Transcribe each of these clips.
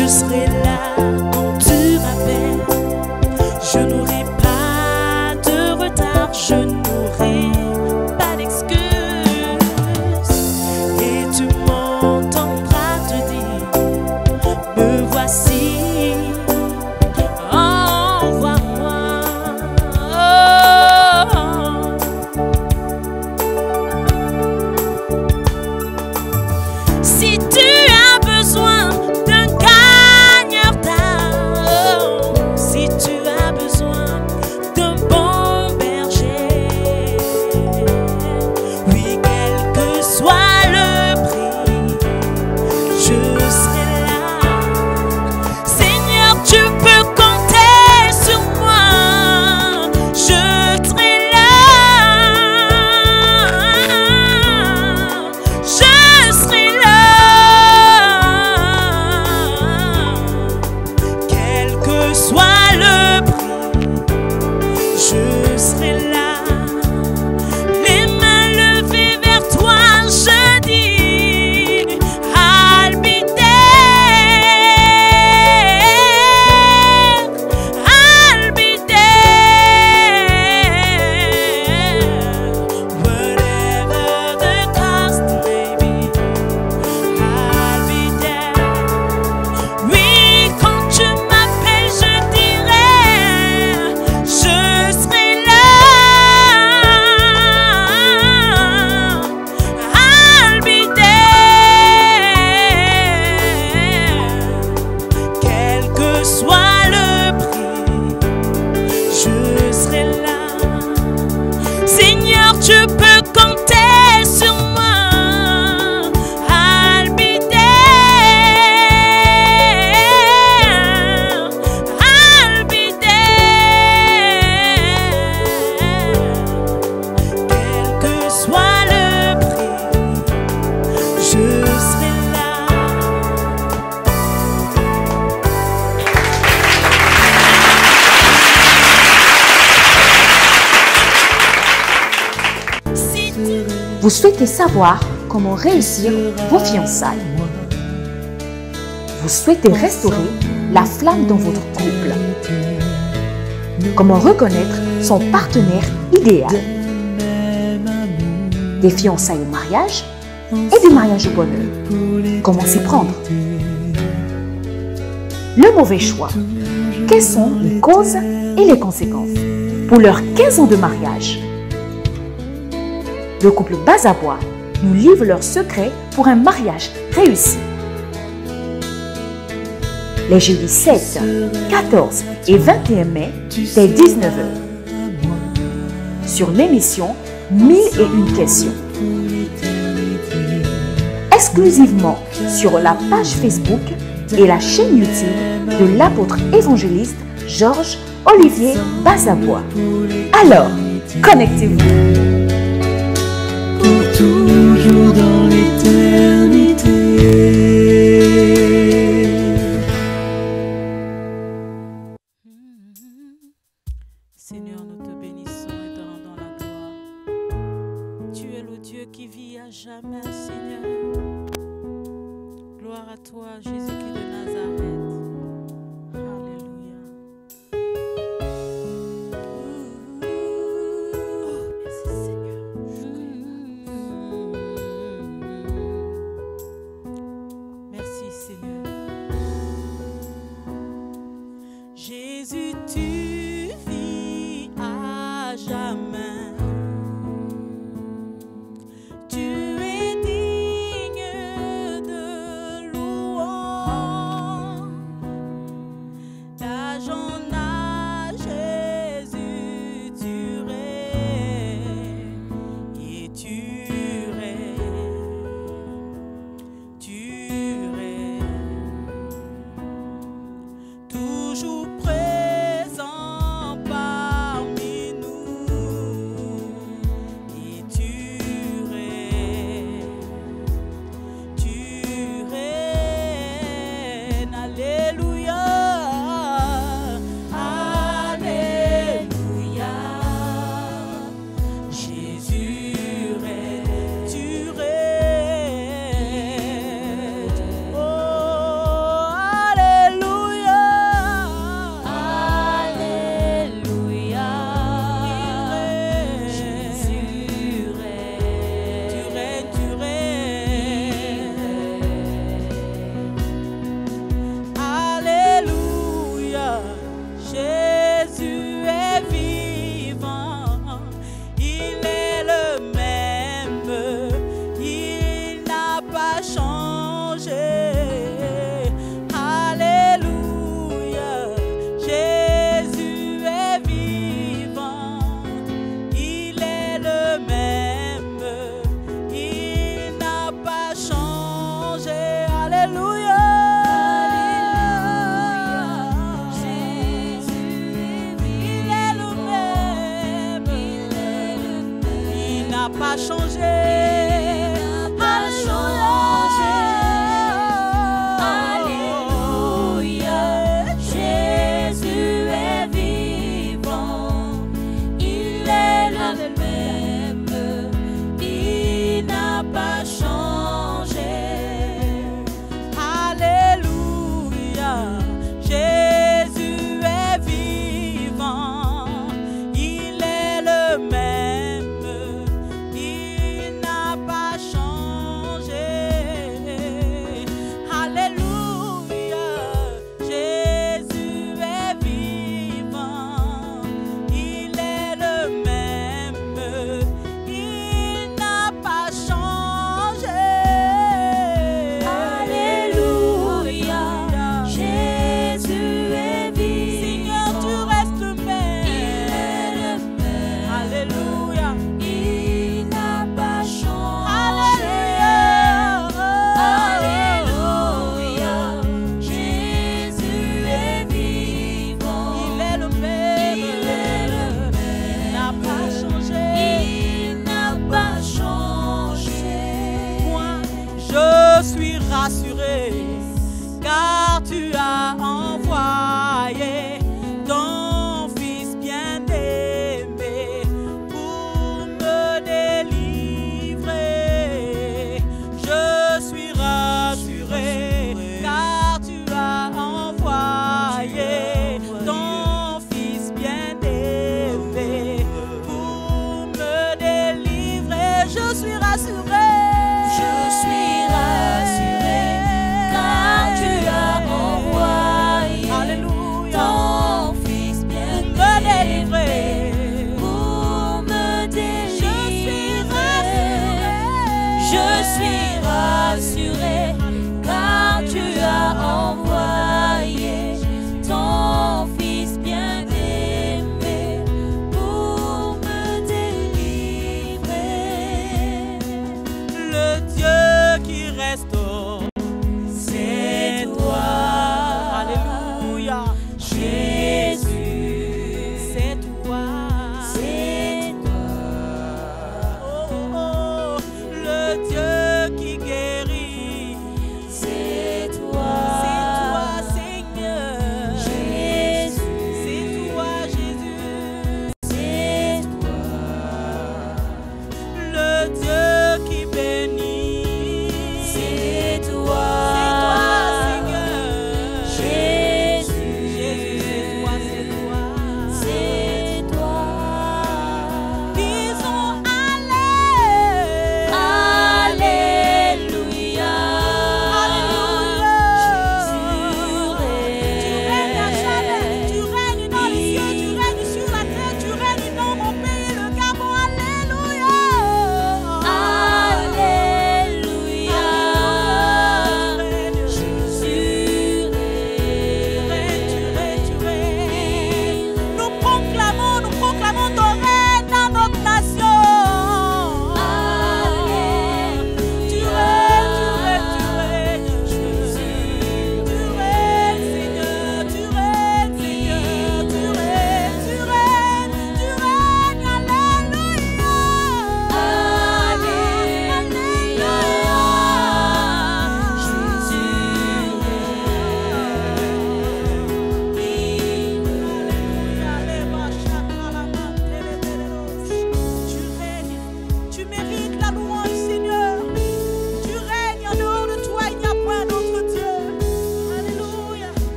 Je serai là quand tu m'appelles. Je n'aurai pas de retard, je n'aurai pas d'excuse. Et tu m'entendras te dire, me voici, envoie-moi. Si tu as besoin d'un gagneur d'âme, si tu as besoin d'un bon berger, oui, quel que soit le prix, je serai là. Seigneur, tu peux compter sur moi, je serai là. Je serai là, quel que soit le prix, je serai là. Les mains levées vers toi, je dis, whatever the cost, baby, I'll be there. Oui, quand tu m'appelles, je dirai, je serai là. I'll be there. Quel que soit le prix, je serai là. Seigneur, tu peux compter sur moi. I'll be there. I'll be there. Quel que soit le prix, je serai là. Si tu Vous souhaitez savoir comment réussir vos fiançailles. Vous souhaitez restaurer la flamme dans votre couple. Comment reconnaître son partenaire idéal. Des fiançailles au mariage et du mariage au bonheur. Comment s'y prendre. Le mauvais choix. Quelles sont les causes et les conséquences. Pour leurs 15 ans de mariage, le couple Bazabois nous livre leurs secrets pour un mariage réussi. Les jeudis 7, 14 et 21 mai, dès 19h. Sur l'émission 1001 questions. Exclusivement sur la page Facebook et la chaîne YouTube de l'apôtre évangéliste Georges Olivier Bazabois. Alors, connectez-vous. Pour toujours dans l'éternité. Seigneur, nous te bénissons et te rendons la gloire. Tu es le Dieu qui vit à jamais, Seigneur. Gloire à toi, Jésus-Christ de Nazareth. Alléluia. Oh, merci Seigneur. Merci Seigneur. Jésus, tu vis à jamais. Tu es digne de louange.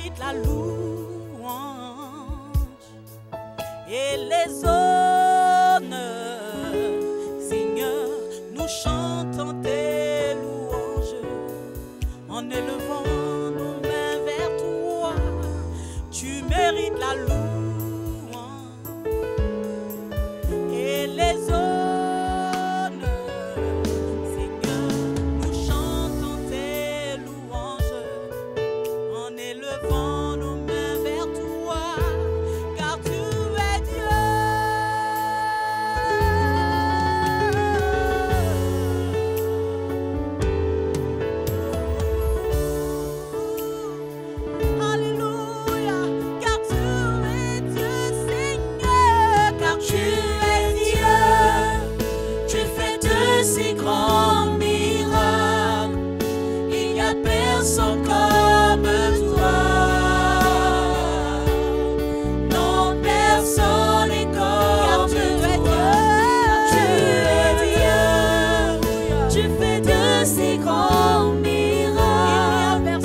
mérites la louange et les honneurs. Seigneur, nous chantons tes louanges en élevant nos mains vers toi. Tu mérites la louange et les honneurs. Seigneur, nous chantons tes louanges en élevant nos mains vers toi, car tu es Dieu. Alléluia, car tu es Dieu, Seigneur, car tu es Dieu. Tu fais de si grands miracles, il n'y a personne comme toi. Non, personne n'est comme toi. Tu es Dieu. Tu fais de si grands miracles,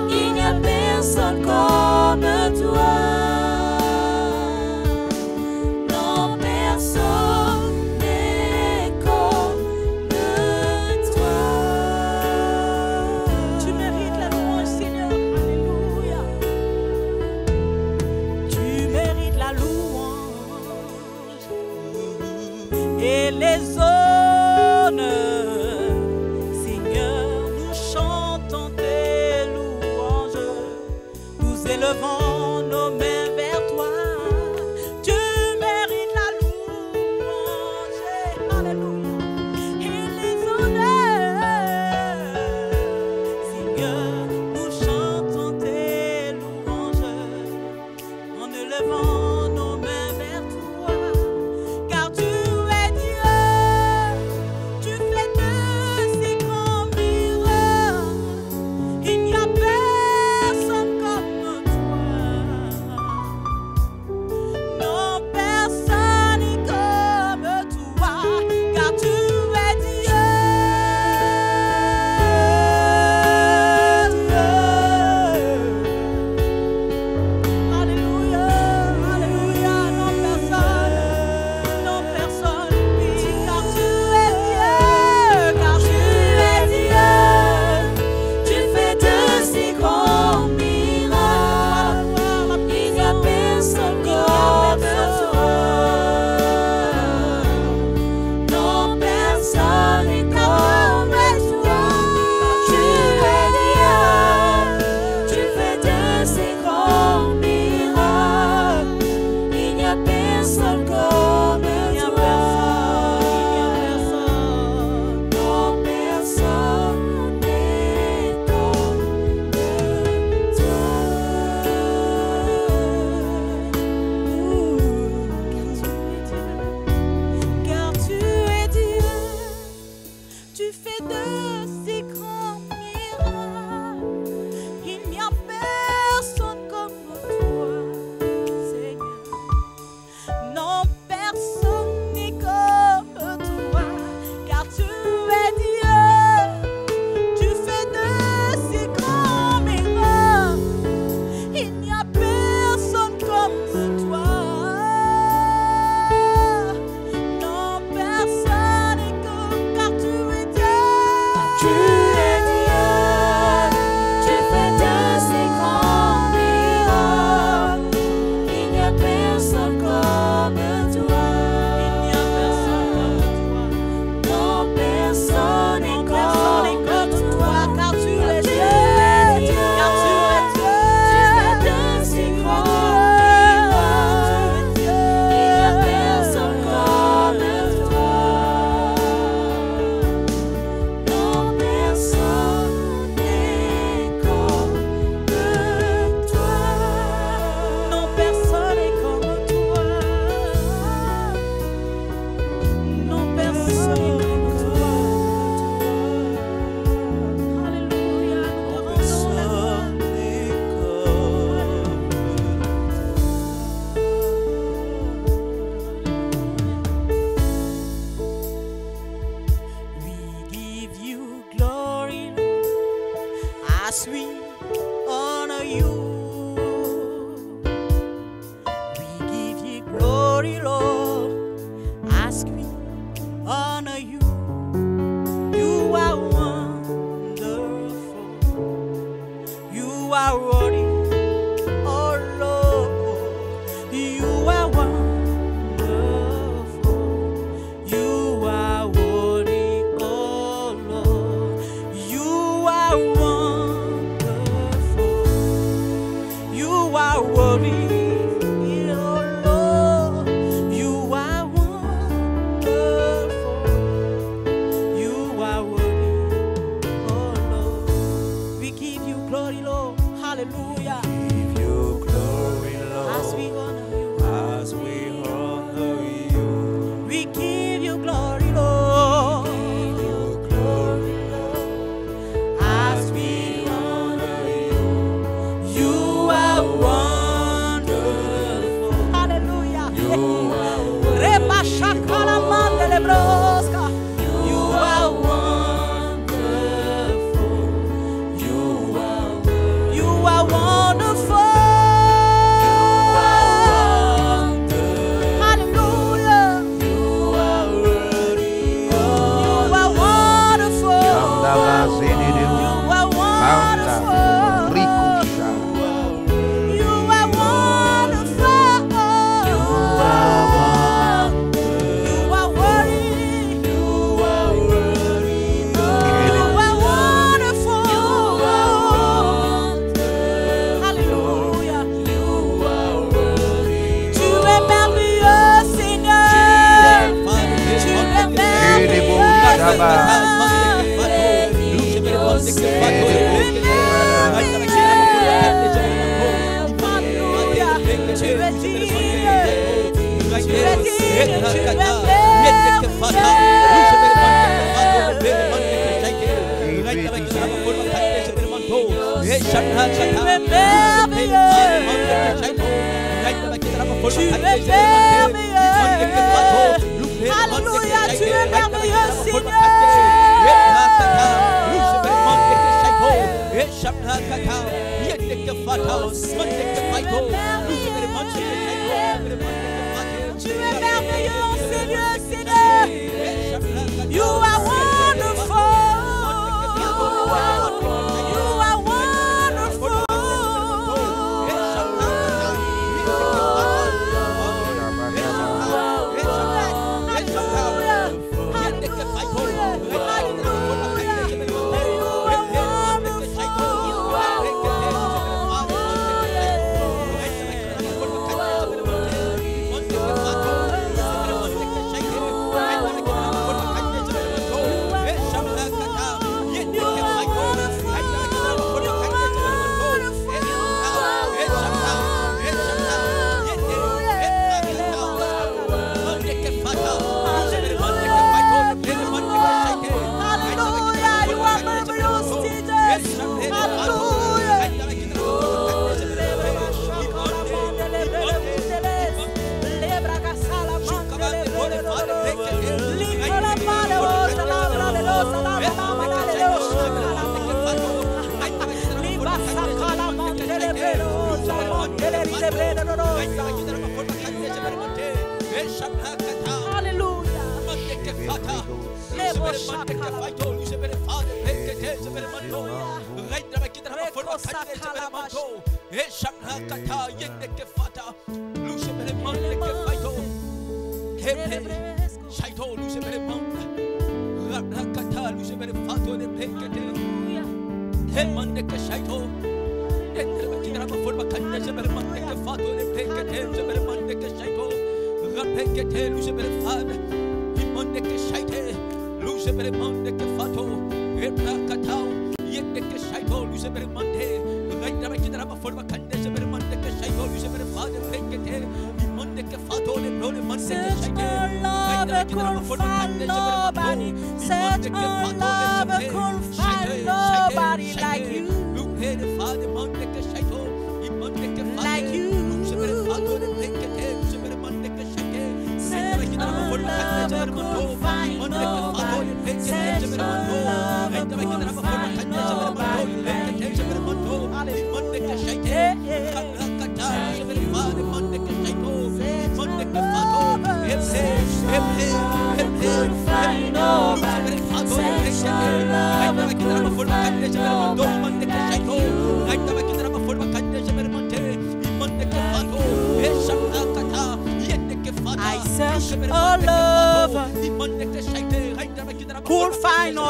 il n'y a personne comme toi. Non, personne n'est comme toi. Tu mérites la louange, Seigneur. Alléluia. Tu mérites la louange et les honneurs. Seigneur, nous chantons tes louanges, nous élevons nos mains vers toi. Tu mérites la louange, alléluia, et les honneurs. Seigneur, nous chantons tes louanges en élevant nos mains vers toi, car tu es Dieu. Tu fais de si grands miracles, il n'y a personne comme toi. Non, personne n'est comme toi, car tu es Dieu. Alléluia, alléluia, non personne, oui, car tu es Dieu, car tu es Dieu. Tu fais de si grands miracles, il n'y a personne comme toi. Non, personne n'est comme toi. Tu es Dieu. Tu fais de si grands miracles, il n'y a personne comme toi. Non, personne n'est comme toi. Car tu es Dieu. Tu fais de si grands miracles, il n'y a personne comme toi, Seigneur. Non, personne n'est comme toi, car tu es Dieu. Tu fais de si grands miracles, il n'y a personne comme toi. Non, personne n'est comme, car tu es Dieu. Tu es Dieu. Tu fais de si grands miracles, il n'y a personne comme toi. Il n'y a personne comme toi. Non, personne n'est comme toi, car tu es Dieu. Car tu es Dieu. Tu fais de si grands miracles, il n'y a personne comme toi. Non, personne n'est comme toi. Non, personne n'est comme toi. Non, personne n'est comme toi. Alléluia, nous te rendons la gloire. We give you glory, Lord, as we honor you. You are worthy, oh Lord. You are wonderful. You are worthy, oh Lord. You are wonderful. You are worthy, oh Lord. You are wonderful. You are worthy, oh Lord. We give you glory, Lord. Hallelujah. Give you glory, Lord, As we honor you. as we honor you. We give you glory, Lord. Give you glory, Lord, As we honor you. You are wonderful. Hallelujah. you are Reba shakala mandele broska. You are wonderful. you are You are wonderful. Hallelujah. you are worthy, You are wonderful. You are wonderful. You are wonderful. You are worthy. You are wonderful. Hallelujah. Tu es merveilleux, Seigneur. Tu es merveilleux, Alléluia. Tu es digne. Tu es digne. Tu es Alléluia, tu es merveilleux, Tu es merveilleux, Seigneur, Seigneur. You are wonderful. You are wonderful.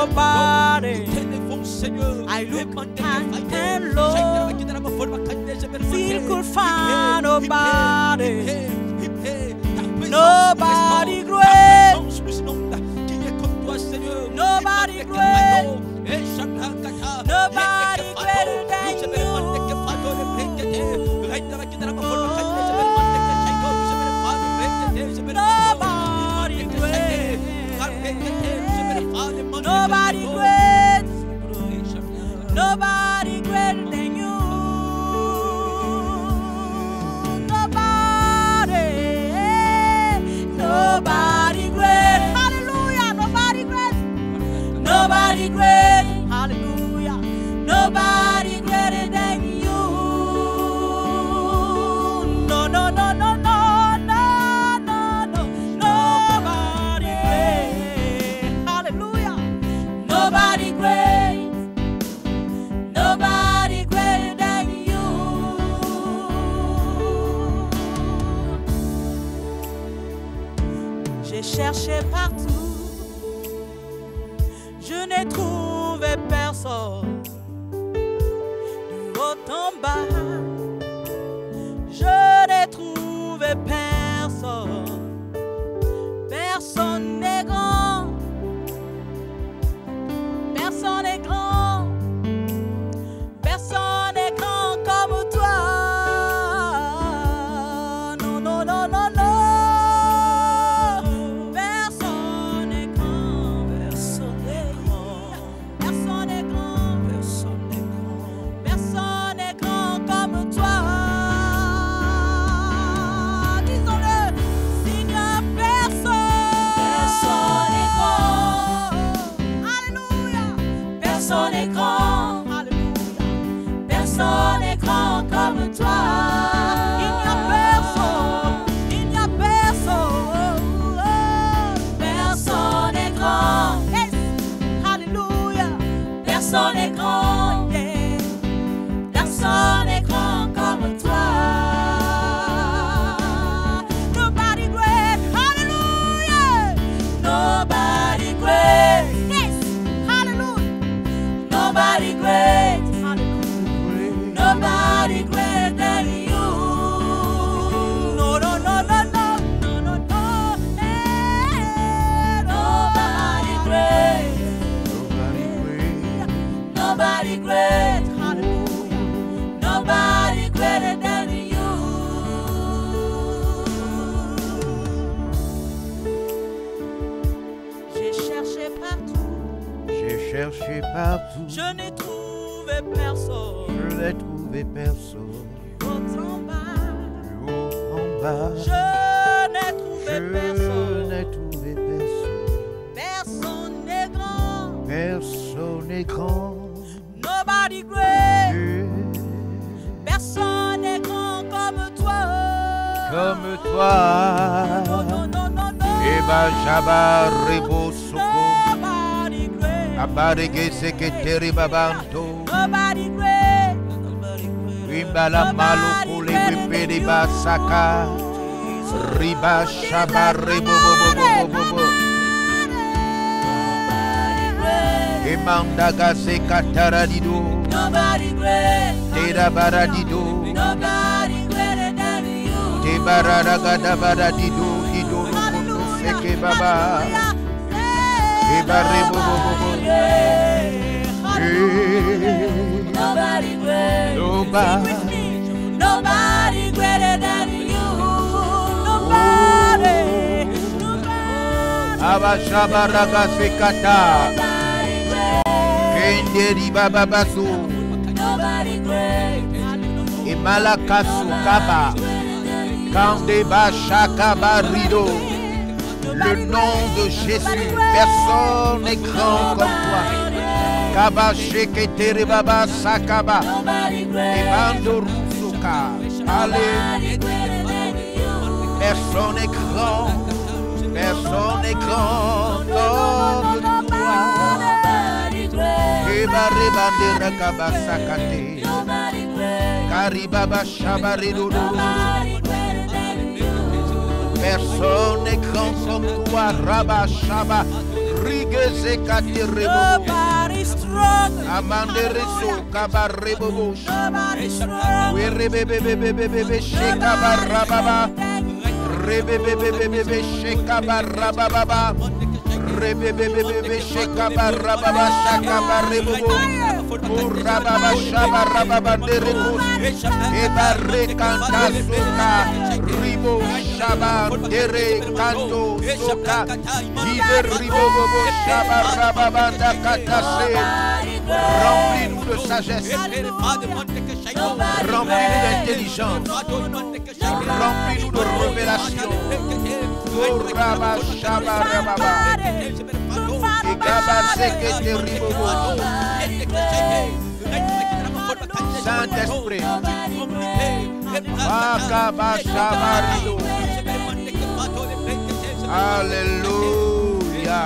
Nobody. Seigneur. I look high and low. Still could find nobody. Nobody great. Nobody great. Nobody greater than you. Nobody great. Nobody great. Nobody greater than you. Nobody. Nobody great. Hallelujah. Nobody great. Nobody great. Hallelujah. Nobody greater than you. No, no, no, no, no, no, no, no. Nobody great. Hallelujah. Nobody great. Nobody greater than you. J'ai cherché partout, je n'ai trouvé personne. Du haut en bas, je n'ai trouvé personne. Personne n'est grand. Personne n'est grand. Personne n'est grand comme toi. Non, non, non, non, non. Personne n'est grand. Personne n'est grand. Personne n'est grand. Personne n'est grand. Personne n'est grand comme toi. Disons-le, Seigneur, personne. Personne n'est grand. Alléluia. Personne n'est grand. Personne n'est grand comme toi. Il n'y a personne. Il n'y a personne. Personne n'est grand. Yes. Alléluia. Personne n'est grand. Yeah. Personne n'est grand comme toi. Nobody great. Hallelujah. Nobody great. Yes. Hallelujah. Nobody great. Nobody greater than you. No, no, no, no, no, no, no, no. Nobody great. Nobody great. Hallelujah. Nobody greater than you. J'ai cherché partout. J'ai cherché partout, Je n'ai trouvé personne. je n'ai trouvé personne. Haut en bas. Du haut en bas, Je n'ai trouvé je personne. n'ai trouvé personne. Personne n'est grand. Personne n'est grand. Nobody great. Dieu, Personne n'est grand comme toi. comme toi. Non, non, non, non, non. Eba Jaba Rebo Soko, Nobody great. Abarege Seketeri Babanto, Nobody great. Wimbala Maloko Lebede Basaka, Riba Shaba Rebo Bobo, Emanda Sekatara Dido, Nobody great. Tera Baradido, Nobody greater than you. Te Barada Baradido, Dido, Seke Baba, Eba Rebo Bobo, Nobody great. Nobody. Nobody greater than you. Nobody. Nobody. Abashabaraga Sekata, Nobody great. Kenderi Baba Basu, Nobody great. Imalakasu Kaba, Kandeba Shakaba Rido. Le nom de Jésus, personne n'est grand comme toi. Kaba Sheketeri Baba Sakaba, Nobody great. Ebando Rusuka, Allez, Nobody greater than you. personne n'est grand, personne n'est grand comme toi. Nobody great. Eba Rebandera Kaba Sakate, Nobody great. Karibaba Shabarido. Nobody greater than you. Personne n'est grand comme toi, Rabba Shaba, Rigeze katirebo. Nobody's stronger. Amandereso kabarebo. Nobody's stronger. Werebebebebebebe shekabarababa. Rebebebebebe shekabarababa. Rebebebebebe shekabarababa shakabarebo. Urababa shabarababa dereko. Ebare kanta soka. Ribo shaba dere kanto soka. Iber ribo bobo shabarababa dakatase. Remplis-nous de sagesse. Remplis-nous d'intelligence. Remplis-nous de révélation. Uraba shabarababa. Saint-Esprit, alléluia.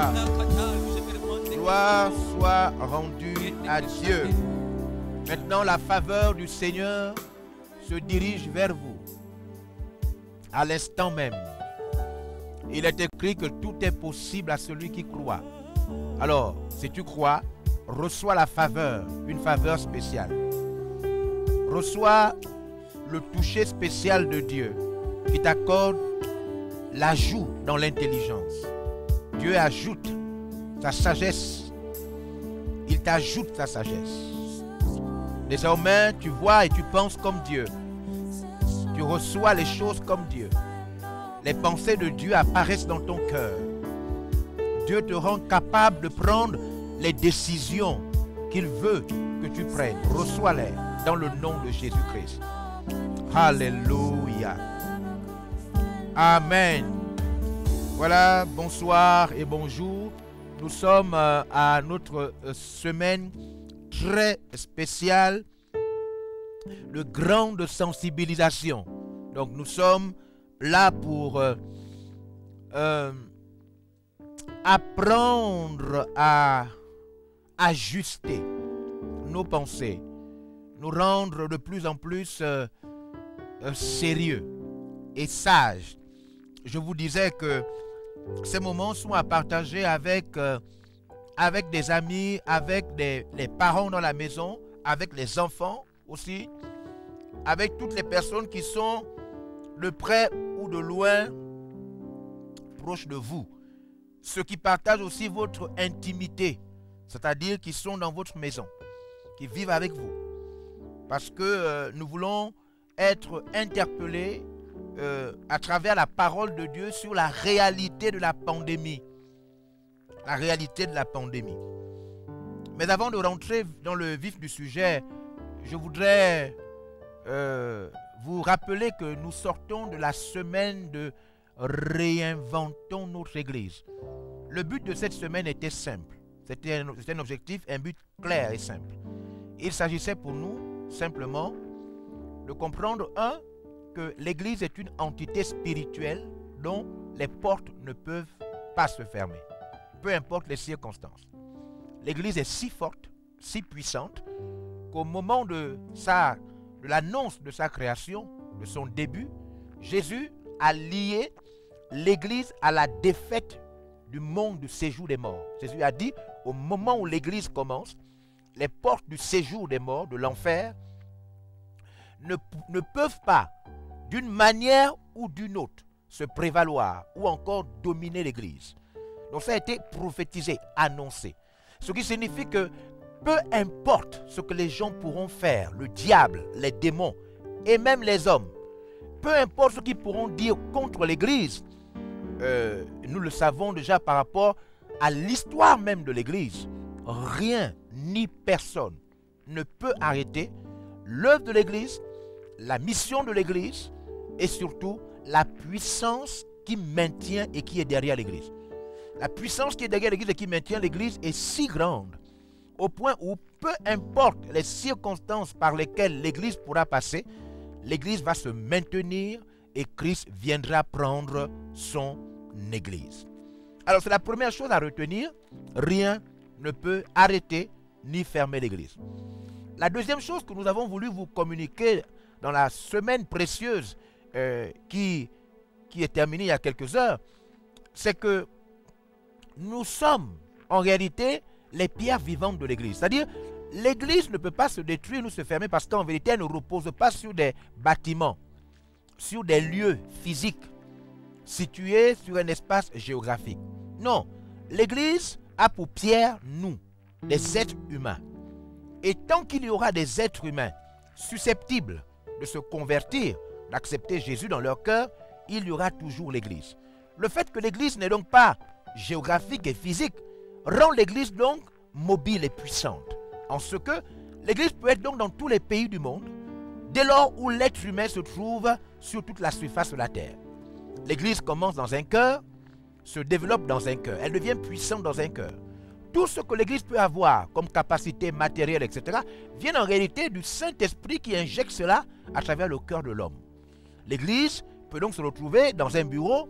Gloire soit rendue à Dieu. Maintenant, la faveur du Seigneur se dirige vers vous. À l'instant même, il est écrit que tout est possible à celui qui croit. Alors, si tu crois, reçois la faveur, une faveur spéciale. Reçois le toucher spécial de Dieu qui t'accorde l'ajout dans l'intelligence. Dieu ajoute sa sagesse. Il t'ajoute sa sagesse. Désormais, tu vois et tu penses comme Dieu. Tu reçois les choses comme Dieu. Les pensées de Dieu apparaissent dans ton cœur. Dieu te rend capable de prendre les décisions qu'il veut que tu prennes. Reçois-les dans le nom de Jésus-Christ. Alléluia. Amen. Voilà, bonsoir et bonjour. Nous sommes à notre semaine très spéciale de grande sensibilisation. Donc nous sommes là pour apprendre à ajuster nos pensées, nous rendre de plus en plus sérieux et sages. Je vous disais que ces moments sont à partager avec des amis, avec les parents dans la maison, avec les enfants aussi, avec toutes les personnes qui sont de près ou de loin proches de vous. Ceux qui partagent aussi votre intimité, c'est-à-dire qui sont dans votre maison, qui vivent avec vous. Parce que nous voulons être interpellés à travers la parole de Dieu sur la réalité de la pandémie. La réalité de la pandémie. Mais avant de rentrer dans le vif du sujet, je voudrais vous rappeler que nous sortons de la semaine de réinventons notre Église. Le but de cette semaine était simple. C'était un objectif, un but clair et simple. Il s'agissait pour nous simplement de comprendre, que l'Église est une entité spirituelle dont les portes ne peuvent pas se fermer, peu importe les circonstances. L'Église est si forte, si puissante, qu'au moment de l'annonce de sa création, de son début, Jésus a lié l'Église à la défaite du monde du séjour des morts. Jésus a dit, au moment où l'Église commence, les portes du séjour des morts, de l'enfer, ne peuvent pas, d'une manière ou d'une autre, se prévaloir ou encore dominer l'Église. Donc ça a été prophétisé, annoncé. Ce qui signifie que peu importe ce que les gens pourront faire, le diable, les démons et même les hommes, peu importe ce qu'ils pourront dire contre l'Église, nous le savons déjà par rapport à l'histoire même de l'Église, rien ni personne ne peut arrêter l'œuvre de l'Église, la mission de l'Église et surtout la puissance qui maintient et qui est derrière l'Église. La puissance qui est derrière l'Église et qui maintient l'Église est si grande au point où peu importe les circonstances par lesquelles l'Église pourra passer, l'Église va se maintenir et Christ viendra prendre son Église. Alors c'est la première chose à retenir, rien ne peut arrêter ni fermer l'Église. La deuxième chose que nous avons voulu vous communiquer dans la semaine précieuse qui est terminée il y a quelques heures, c'est que nous sommes en réalité les pierres vivantes de l'église. C'est-à-dire, l'église ne peut pas se détruire ou se fermer parce qu'en vérité, elle ne repose pas sur des bâtiments, sur des lieux physiques situés sur un espace géographique. Non, l'église a pour pierre nous, des êtres humains. Et tant qu'il y aura des êtres humains susceptibles de se convertir, d'accepter Jésus dans leur cœur, il y aura toujours l'église. Le fait que l'église n'est donc pas géographique et physique rend l'église donc mobile et puissante. En ce que l'église peut être donc dans tous les pays du monde, dès lors où l'être humain se trouve sur toute la surface de la terre. L'église commence dans un cœur, se développe dans un cœur, elle devient puissante dans un cœur. Tout ce que l'église peut avoir comme capacité matérielle, etc., vient en réalité du Saint-Esprit qui injecte cela à travers le cœur de l'homme. L'église peut donc se retrouver dans un bureau,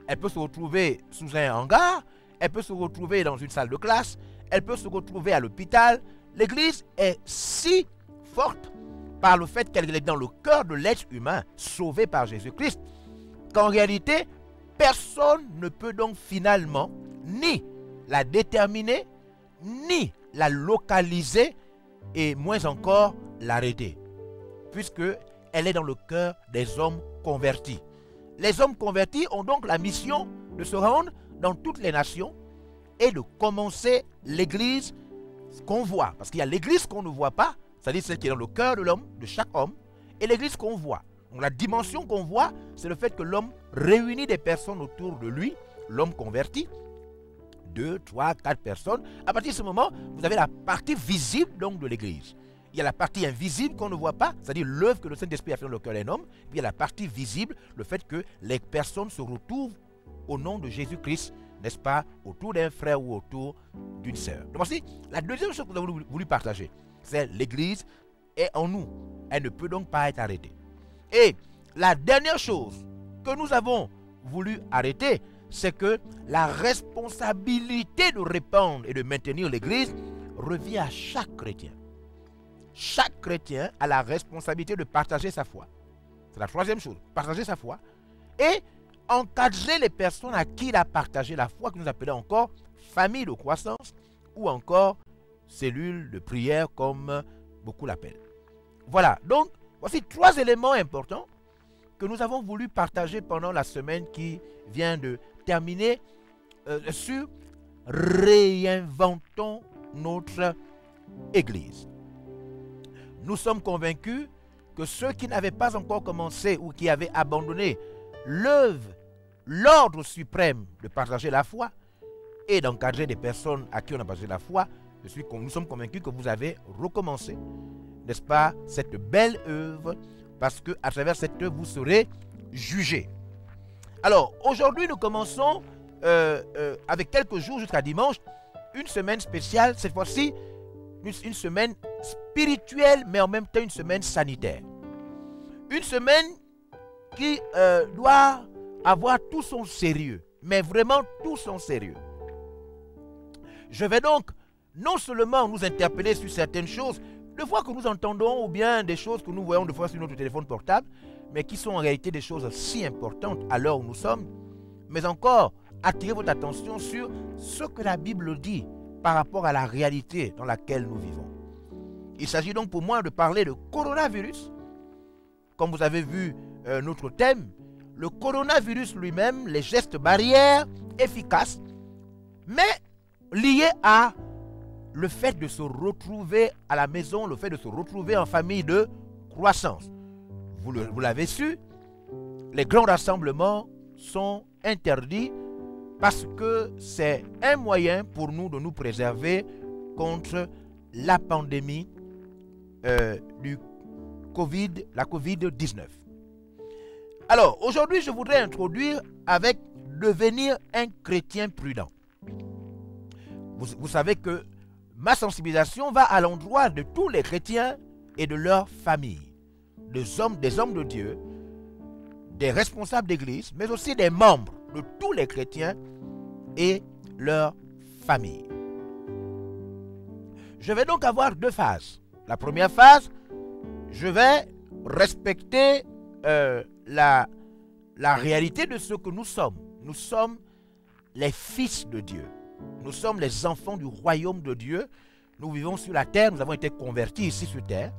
elle peut se retrouver sous un hangar, elle peut se retrouver dans une salle de classe, elle peut se retrouver à l'hôpital. L'église est si forte par le fait qu'elle est dans le cœur de l'être humain, sauvé par Jésus-Christ, qu'en réalité, personne ne peut donc finalement ni la déterminer, ni la localiser, et moins encore l'arrêter, puisque elle est dans le cœur des hommes convertis. Les hommes convertis ont donc la mission de se rendre dans toutes les nations et de commencer l'église qu'on voit. Parce qu'il y a l'église qu'on ne voit pas, c'est-à-dire celle qui est dans le cœur de l'homme, de chaque homme, et l'église qu'on voit. Donc la dimension qu'on voit, c'est le fait que l'homme réunit des personnes autour de lui, l'homme converti, 2, 3, 4 personnes. À partir de ce moment, vous avez la partie visible donc de l'église. Il y a la partie invisible qu'on ne voit pas, c'est-à-dire l'œuvre que le Saint-Esprit a fait dans le cœur d'un homme. Puis il y a la partie visible, le fait que les personnes se retrouvent au nom de Jésus-Christ, n'est-ce pas, autour d'un frère ou autour d'une sœur. Donc voici, la deuxième chose que nous avons voulu partager, c'est l'église est en nous. Elle ne peut donc pas être arrêtée. Et la dernière chose que nous avons voulu arrêter, c'est que la responsabilité de répandre et de maintenir l'église revient à chaque chrétien. Chaque chrétien a la responsabilité de partager sa foi. C'est la troisième chose, partager sa foi. Et encadrer les personnes à qui il a partagé la foi, que nous appelons encore famille de croissance ou encore cellule de prière comme beaucoup l'appellent. Voilà, donc voici 3 éléments importants que nous avons voulu partager pendant la semaine qui vient de terminer sur réinventons notre Église. Nous sommes convaincus que ceux qui n'avaient pas encore commencé ou qui avaient abandonné l'ordre suprême de partager la foi et d'encadrer des personnes à qui on a partagé la foi, nous sommes convaincus que vous avez recommencé, n'est-ce pas, cette belle œuvre, parce qu'à travers cette œuvre, vous serez jugés. Alors, aujourd'hui, nous commençons avec quelques jours jusqu'à dimanche, une semaine spéciale, cette fois-ci, une semaine spirituelle, mais en même temps une semaine sanitaire. Une semaine qui doit avoir tout son sérieux, mais vraiment tout son sérieux. Je vais donc non seulement nous interpeller sur certaines choses, des fois que nous entendons ou bien des choses que nous voyons des fois sur notre téléphone portable, mais qui sont en réalité des choses si importantes à l'heure où nous sommes, mais encore attirer votre attention sur ce que la Bible dit par rapport à la réalité dans laquelle nous vivons. Il s'agit donc pour moi de parler de coronavirus. Comme vous avez vu notre thème, le coronavirus lui-même, les gestes barrières efficaces, mais liés à le fait de se retrouver à la maison, le fait de se retrouver en famille de croissance. Vous l'avez su, les grands rassemblements sont interdits parce que c'est un moyen pour nous de nous préserver contre la pandémie du la COVID-19. Alors, aujourd'hui, je voudrais introduire avec devenir un chrétien prudent. Vous savez que ma sensibilisation va à l'endroit de tous les chrétiens et de leurs familles, des hommes de Dieu, des responsables d'église, mais aussi des membres de tous les chrétiens et leurs familles. Je vais donc avoir 2 phases. La première phase, je vais respecter la réalité de ce que nous sommes. Nous sommes les fils de Dieu. Nous sommes les enfants du royaume de Dieu. Nous vivons sur la terre, nous avons été convertis ici sur terre.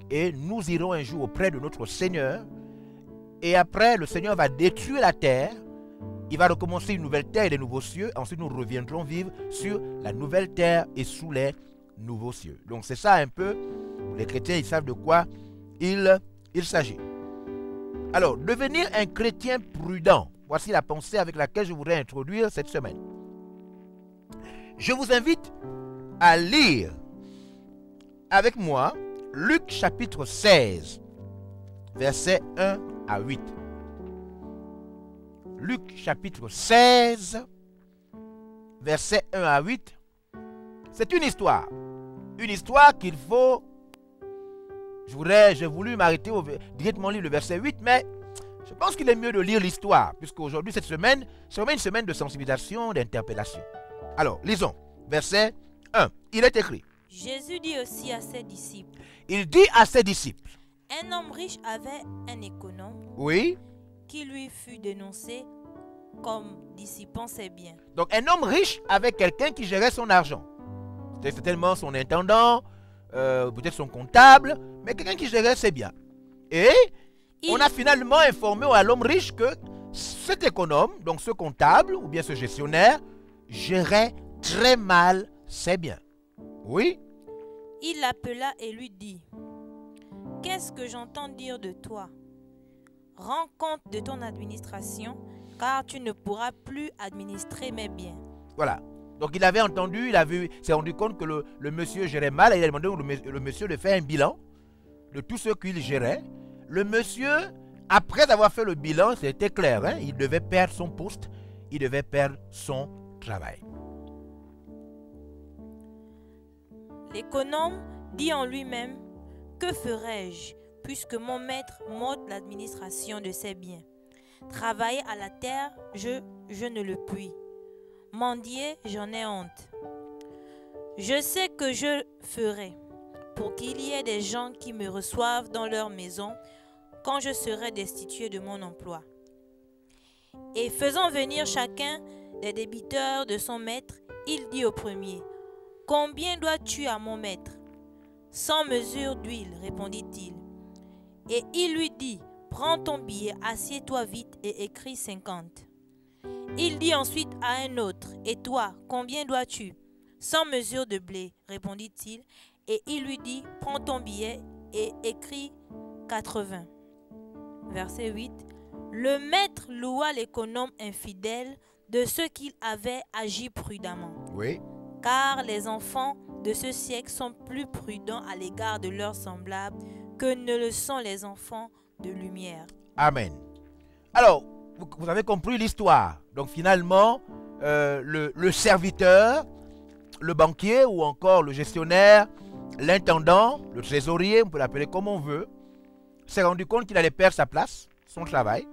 Et nous irons un jour auprès de notre Seigneur. Et après, le Seigneur va détruire la terre. Il va recommencer une nouvelle terre et des nouveaux cieux. Ensuite, nous reviendrons vivre sur la nouvelle terre et sous les nouveaux cieux. Donc c'est ça un peu. Les chrétiens, ils savent de quoi il s'agit. Alors, devenir un chrétien prudent. Voici la pensée avec laquelle je voudrais introduire cette semaine. Je vous invite à lire avec moi Luc chapitre 16, versets 1 à 8. Luc chapitre 16, versets 1 à 8. C'est une histoire. Une histoire qu'il faut... J'ai voulu m'arrêter directement lire le verset 8, mais je pense qu'il est mieux de lire l'histoire, puisqu'aujourd'hui, cette semaine, c'est vraiment une semaine de sensibilisation, d'interpellation. Alors, lisons. Verset 1. Il est écrit. Jésus dit aussi à ses disciples. Il dit à ses disciples. Un homme riche avait un économe. Oui. Qui lui fut dénoncé comme dissipant ses biens. Donc, un homme riche avait quelqu'un qui gérait son argent. C'était certainement son intendant, peut-être son comptable, mais quelqu'un qui gérait ses biens. Et on a finalement informé à l'homme riche que cet économe, donc ce comptable ou bien ce gestionnaire, gérait très mal ses biens. Oui. Il l'appela et lui dit: qu'est-ce que j'entends dire de toi? Rends compte de ton administration, car tu ne pourras plus administrer mes biens. Voilà. Donc il avait entendu, s'est rendu compte que le monsieur gérait mal, et il a demandé le monsieur de faire un bilan de tout ce qu'il gérait. Le monsieur, après avoir fait le bilan, c'était clair, hein, il devait perdre son poste, il devait perdre son travail. L'économe dit en lui-même: que ferai-je, puisque mon maître m'ôte l'administration de ses biens? Travailler à la terre, je ne le puis. Mendier, j'en ai honte. Je sais que je ferai pour qu'il y ait des gens qui me reçoivent dans leur maison quand je serai destitué de mon emploi. Et faisant venir chacun des débiteurs de son maître, il dit au premier: combien dois-tu à mon maître? 100 mesures d'huile, répondit-il. Et il lui dit: prends ton billet, assieds-toi vite et écris 50. Il dit ensuite à un autre: et toi, combien dois-tu? 100 mesures de blé, répondit-il. Et il lui dit: prends ton billet et écris 80. Verset 8. Le maître loua l'économe infidèle de ce qu'il avait agi prudemment. Oui. Car les enfants de ce siècle sont plus prudents à l'égard de leurs semblables que ne le sont les enfants de lumière. Amen. Alors, vous avez compris l'histoire. Donc finalement, le serviteur, le banquier ou encore le gestionnaire, l'intendant, le trésorier, on peut l'appeler comme on veut, s'est rendu compte qu'il allait perdre sa place, son travail.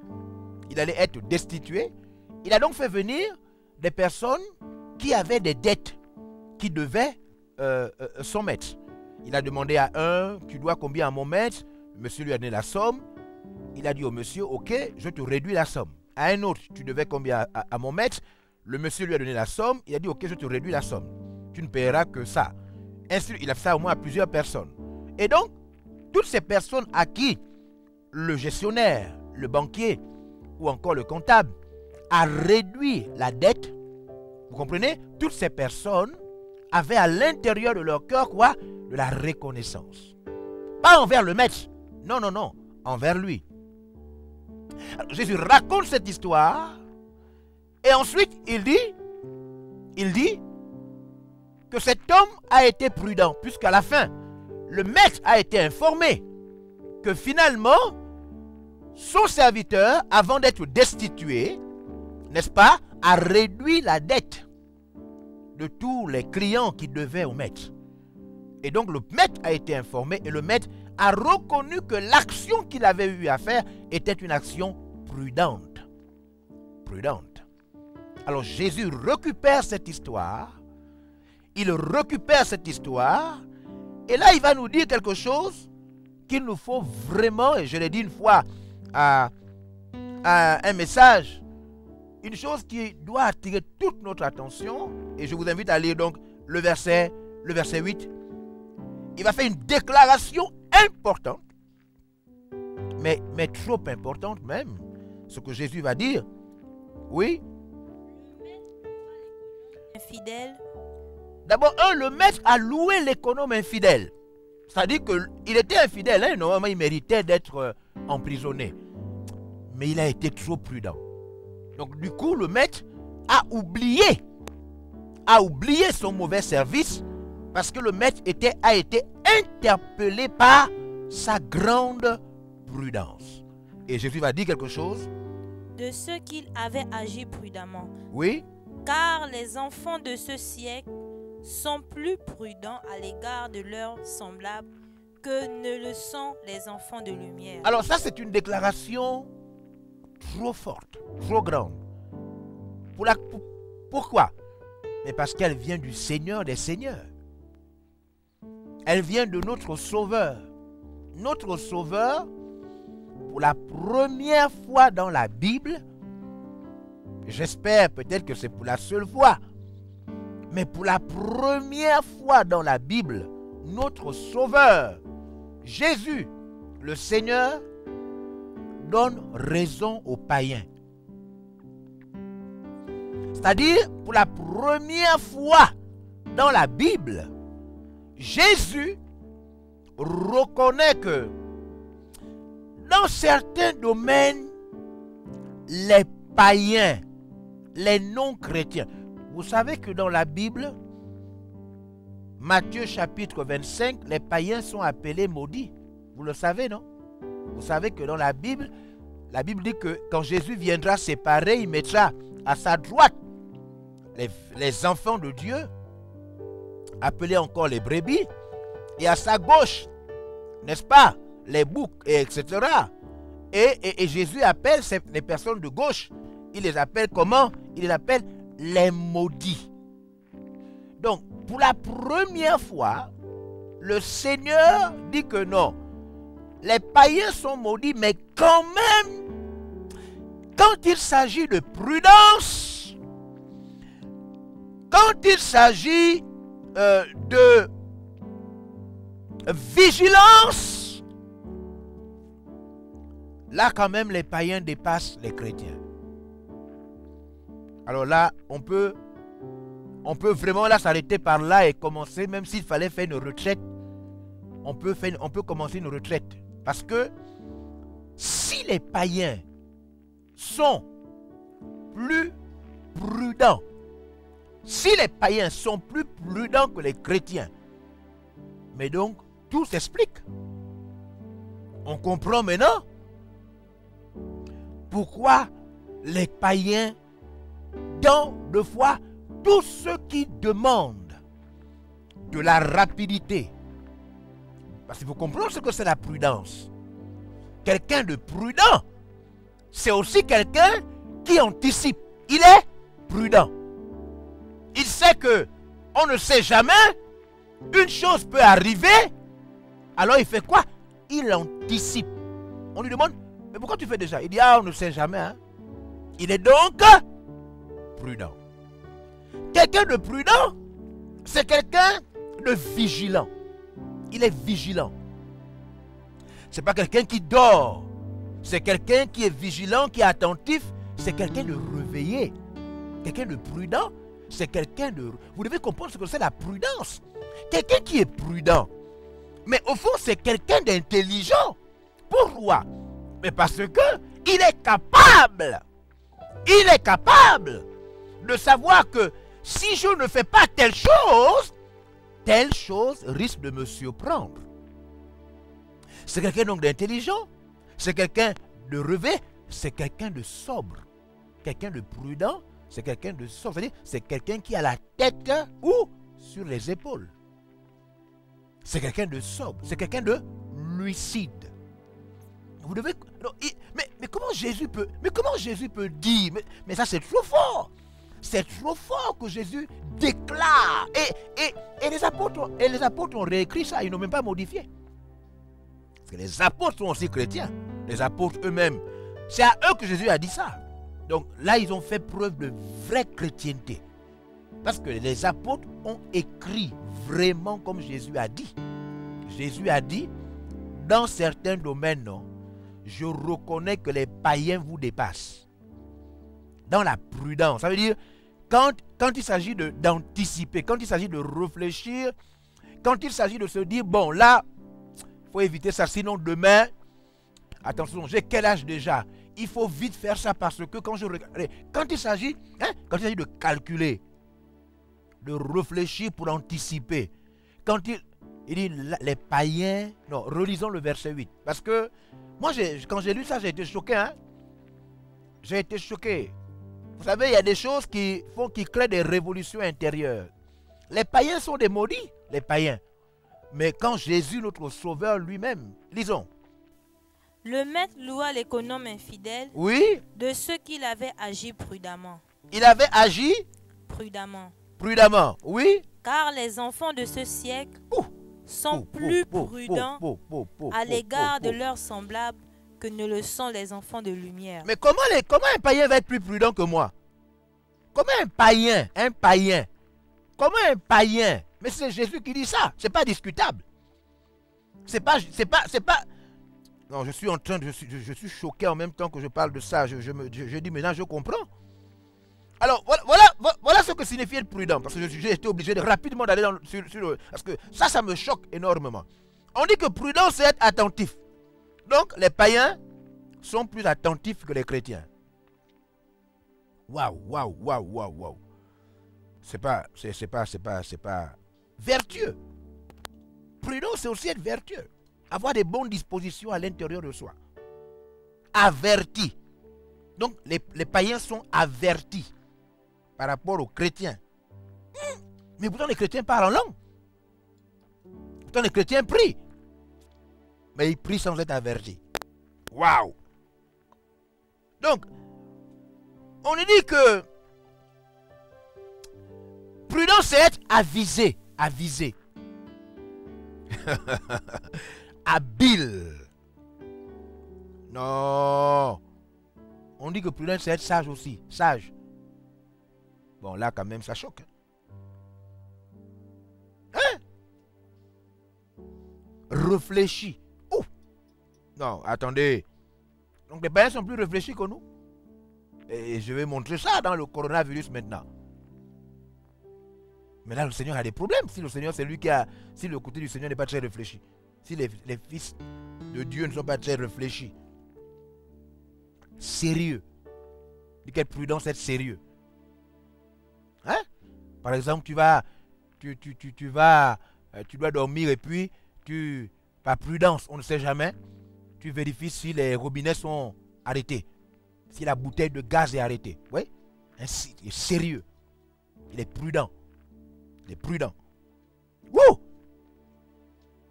Il allait être destitué. Il a donc fait venir des personnes qui avaient des dettes qui devaient son maître. Il a demandé à un: tu dois combien à mon maître? Le monsieur lui a donné la somme. Il a dit au monsieur: ok, je te réduis la somme. À un autre: tu devais combien à mon maître? Le monsieur lui a donné la somme. Il a dit: ok, je te réduis la somme. Tu ne paieras que ça. Ainsi, il a fait ça au moins à plusieurs personnes. Et donc, toutes ces personnes à qui le gestionnaire, le banquier ou encore le comptable a réduit la dette, vous comprenez? Toutes ces personnes avaient à l'intérieur de leur cœur quoi? De la reconnaissance. Pas envers le maître. Non, non, non. Envers lui. Alors, Jésus raconte cette histoire. Et ensuite, il dit que cet homme a été prudent. Puisqu'à la fin, le maître a été informé que finalement, son serviteur, avant d'être destitué, n'est-ce pas, a réduit la dette de tous les clients qui devaient au maître. Et donc le maître a été informé et le maître a reconnu que l'action qu'il avait eu à faire était une action prudente. Prudente. Alors Jésus récupère cette histoire. Il récupère cette histoire. Et là, il va nous dire quelque chose qu'il nous faut vraiment, et je l'ai dit une fois à un message, une chose qui doit attirer toute notre attention, et je vous invite à lire donc le verset 8. Il va faire une déclaration importante, mais trop importante même, ce que Jésus va dire. Oui. Infidèle. D'abord, le maître a loué l'économe infidèle. C'est-à-dire qu'il était infidèle, hein, normalement il méritait d'être emprisonné. Mais il a été trop prudent. Donc du coup, le maître a oublié son mauvais service parce que le maître a été interpellé par sa grande prudence. Et Jésus va dire quelque chose. De ceux qu'il avait agi prudemment. Oui. Car les enfants de ce siècle sont plus prudents à l'égard de leurs semblables que ne le sont les enfants de lumière. Alors ça, c'est une déclaration trop forte, trop grande. Pourquoi? Mais parce qu'elle vient du Seigneur des Seigneurs. Elle vient de notre Sauveur. Notre Sauveur, pour la première fois dans la Bible, j'espère peut-être que c'est pour la seule fois, mais pour la première fois dans la Bible, notre Sauveur, Jésus, le Seigneur, donne raison aux païens. C'est-à-dire, pour la première fois dans la Bible, Jésus reconnaît que dans certains domaines, les païens, les non-chrétiens, vous savez que dans la Bible, Matthieu chapitre 25, les païens sont appelés maudits. Vous le savez, non? Vous savez que dans la Bible dit que quand Jésus viendra séparer, il mettra à sa droite les enfants de Dieu, appelés encore les brebis, et à sa gauche, n'est-ce pas, les boucs, etc. Et Jésus appelle les personnes de gauche, il les appelle comment? Il les appelle les maudits. Donc, pour la première fois, le Seigneur dit que non, les païens sont maudits, mais quand même, quand il s'agit de prudence, quand il s'agit de vigilance, là quand même les païens dépassent les chrétiens. Alors là, on peut vraiment là s'arrêter par là et commencer, même s'il fallait faire une retraite, on peut commencer une retraite. Parce que si les païens sont plus prudents, si les païens sont plus prudents que les chrétiens, mais donc tout s'explique. On comprend maintenant pourquoi les païens, dans deux fois, tous ceux qui demandent de la rapidité, parce qu'il faut comprendre ce que c'est la prudence. Quelqu'un de prudent, c'est aussi quelqu'un qui anticipe. Il est prudent. Il sait que on ne sait jamais, une chose peut arriver, alors il fait quoi? Il anticipe. On lui demande, mais pourquoi tu fais déjà? Il dit, on ne sait jamais. Hein? Il est donc prudent. Quelqu'un de prudent, c'est quelqu'un de vigilant. Il est vigilant. Ce n'est pas quelqu'un qui dort. C'est quelqu'un qui est vigilant, qui est attentif. C'est quelqu'un de réveillé. Quelqu'un de prudent, c'est quelqu'un de... Vous devez comprendre ce que c'est la prudence. Quelqu'un qui est prudent. Mais au fond, c'est quelqu'un d'intelligent. Pourquoi? Mais parce que il est capable. Il est capable de savoir que si je ne fais pas telle chose risque de me surprendre. C'est quelqu'un donc d'intelligent, c'est quelqu'un de réveillé, c'est quelqu'un de sobre. Quelqu'un de prudent, c'est quelqu'un de sobre. C'est-à-dire, c'est quelqu'un qui a la tête ou sur les épaules. C'est quelqu'un de sobre, c'est quelqu'un de lucide. Vous devez... Non, mais comment Jésus peut dire, mais ça c'est trop fort. C'est trop fort que Jésus déclare. Et les apôtres ont réécrit ça, ils n'ont même pas modifié. Parce que les apôtres sont aussi chrétiens. Les apôtres eux-mêmes, c'est à eux que Jésus a dit ça. Donc là, ils ont fait preuve de vraie chrétienté. Parce que les apôtres ont écrit vraiment comme Jésus a dit. Jésus a dit, dans certains domaines, non, je reconnais que les païens vous dépassent. Dans la prudence. Ça veut dire, quand il s'agit d'anticiper, quand il s'agit de réfléchir, quand il s'agit de se dire, bon là, il faut éviter ça, sinon demain, attention, j'ai quel âge déjà? Il faut vite faire ça parce que quand il s'agit de calculer, de réfléchir pour anticiper, quand il dit les païens, non, relisons le verset 8. Parce que moi, quand j'ai lu ça, j'ai été choqué. Hein? J'ai été choqué. Vous savez, il y a des choses qui créent des révolutions intérieures. Les païens sont des maudits, les païens. Mais quand Jésus, notre Sauveur lui-même, lisons. Le maître loua l'économe infidèle Oui, de ce qu'il avait agi prudemment. il avait agi Prudemment. prudemment. Oui. Car les enfants de ce siècle Ouh. sont plus prudents à l'égard de leurs semblables que ne le sont les enfants de lumière. Mais comment un païen va être plus prudent que moi? Comment un païen, comment un païen? Mais c'est Jésus qui dit ça, c'est pas discutable. C'est pas. Non, je suis choqué en même temps que je parle de ça. Je dis maintenant, je comprends. Alors, voilà ce que signifie être prudent. Parce que j'ai été obligé de rapidement d'aller sur le... Parce que ça me choque énormément. On dit que prudent, c'est être attentif. Donc, les païens sont plus attentifs que les chrétiens. Waouh. C'est pas vertueux. Prudent, c'est aussi être vertueux. Avoir des bonnes dispositions à l'intérieur de soi. Averti. Donc, les païens sont avertis par rapport aux chrétiens. Mais pourtant, les chrétiens parlent en langue. Pourtant, les chrétiens prient. Mais ils prient sans être avertis. Waouh! Donc, on nous dit que prudent, c'est être avisé. Habile. Non. On dit que prudent, c'est être sage aussi. Sage. Bon, là, quand même, ça choque. Hein? Réfléchi. Oh! Non, attendez. Donc, les païens sont plus réfléchis que nous. Et je vais montrer ça dans le coronavirus maintenant. Mais là, le Seigneur a des problèmes. Si le Seigneur, c'est lui qui a... Si le côté du Seigneur n'est pas très réfléchi. Si les fils de Dieu ne sont pas très réfléchis. Sérieux. Dit qu'être prudent, c'est être sérieux. Hein? Par exemple, tu dois dormir et puis, par prudence, on ne sait jamais, tu vérifies si les robinets sont arrêtés. Si la bouteille de gaz est arrêtée. Oui? Ainsi, il est sérieux. Il est prudent. Wouh!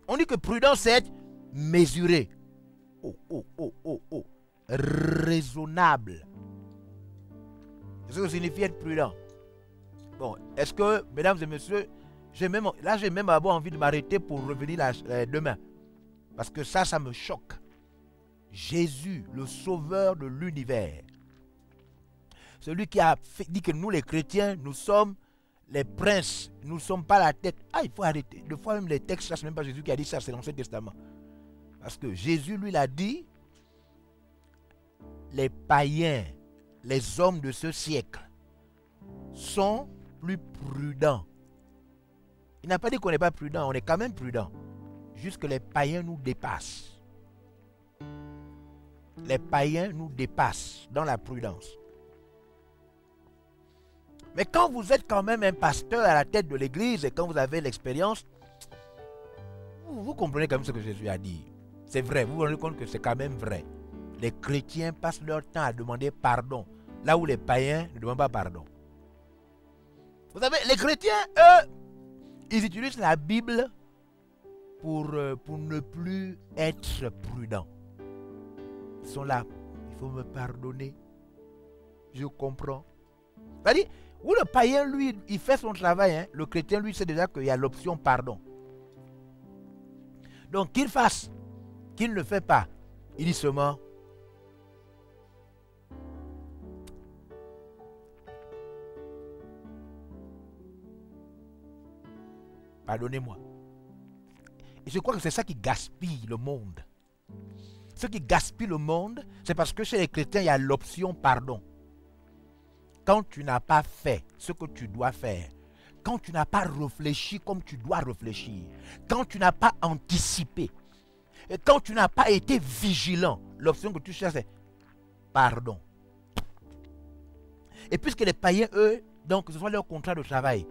On dit que prudent, c'est être mesuré. Raisonnable. C'est ce que signifie être prudent. Bon, est-ce que, mesdames et messieurs, j'ai même avoir envie de m'arrêter pour revenir demain. Parce que ça me choque. Jésus, le sauveur de l'univers. Celui qui a dit que nous, les chrétiens, nous sommes les princes. Nous ne sommes pas la tête. Ah, il faut arrêter. Des fois, même les textes, ça, c'est même pas Jésus qui a dit ça, c'est l'Ancien Testament. Parce que Jésus, lui, l'a dit, les païens, les hommes de ce siècle, sont plus prudents. Il n'a pas dit qu'on n'est pas prudent, on est quand même prudent. Juste que les païens nous dépassent. Les païens nous dépassent dans la prudence. Mais quand vous êtes quand même un pasteur à la tête de l'église et quand vous avez l'expérience, vous comprenez quand même ce que Jésus a dit. C'est vrai, vous vous rendez compte que c'est quand même vrai. Les chrétiens passent leur temps à demander pardon, là où les païens ne demandent pas pardon. Vous savez, les chrétiens, eux, ils utilisent la Bible pour ne plus être prudents. Ils sont là, il faut me pardonner. Je comprends. C'est-à-dire, où le païen, lui, il fait son travail, hein, le chrétien, lui, sait déjà qu'il y a l'option pardon. Donc, qu'il fasse, qu'il ne le fait pas, il dit seulement, Pardonnez-moi. Et je crois que c'est ça qui gaspille le monde. Ce qui gaspille le monde, c'est parce que chez les chrétiens, il y a l'option pardon. Quand tu n'as pas fait ce que tu dois faire, quand tu n'as pas réfléchi comme tu dois réfléchir, quand tu n'as pas anticipé, et quand tu n'as pas été vigilant, l'option que tu cherches, c'est pardon. Et puisque les païens, eux, donc que ce soit leur contrat de travail,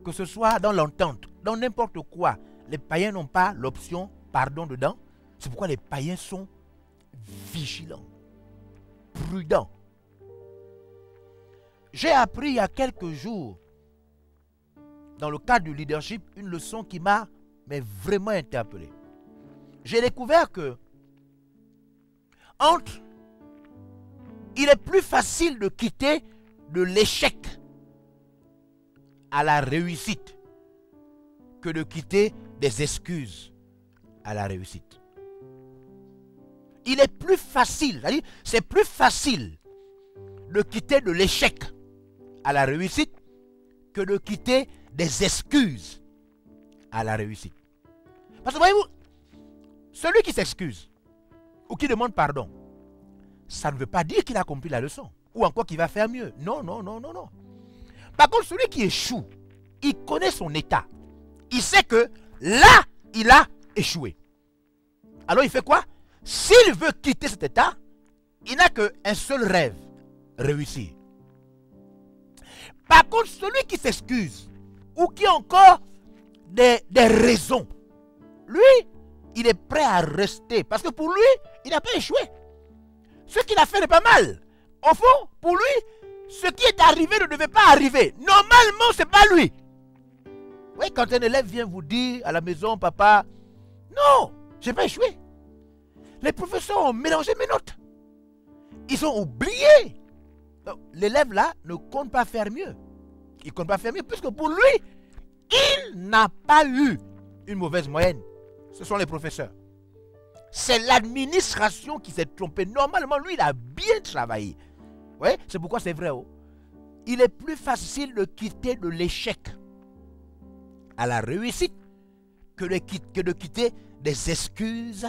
que ce soit dans l'entente, dans n'importe quoi, les païens n'ont pas l'option pardon dedans. C'est pourquoi les païens sont vigilants, prudents. J'ai appris il y a quelques jours, dans le cadre du leadership, une leçon qui m'a vraiment interpellé. J'ai découvert que il est plus facile de quitter de l'échec à la réussite que de quitter des excuses à la réussite. Il est plus facile, c'est plus facile de quitter de l'échec à la réussite que de quitter des excuses à la réussite. Parce que voyez-vous, celui qui s'excuse ou qui demande pardon, ça ne veut pas dire qu'il a compris la leçon ou encore qu'il va faire mieux. Non, non, non, non, non. Par contre, celui qui échoue, il connaît son état. Il sait que là, il a échoué. Alors il fait quoi? S'il veut quitter cet état, il n'a qu'un seul rêve, réussir. Par contre, celui qui s'excuse ou qui a encore des raisons, lui, il est prêt à rester. Parce que pour lui, il n'a pas échoué. Ce qu'il a fait n'est pas mal. Au fond, pour lui, ce qui est arrivé ne devait pas arriver. Normalement, ce n'est pas lui. Oui, quand un élève vient vous dire à la maison, papa, non, je n'ai pas échoué. Les professeurs ont mélangé mes notes. Ils ont oublié. L'élève là ne compte pas faire mieux. Il ne compte pas faire mieux puisque pour lui, il n'a pas eu une mauvaise moyenne. Ce sont les professeurs. C'est l'administration qui s'est trompée. Normalement, lui, il a bien travaillé. Oui, c'est pourquoi c'est vrai. Oh. Il est plus facile de quitter de l'échec à la réussite que de quitter des excuses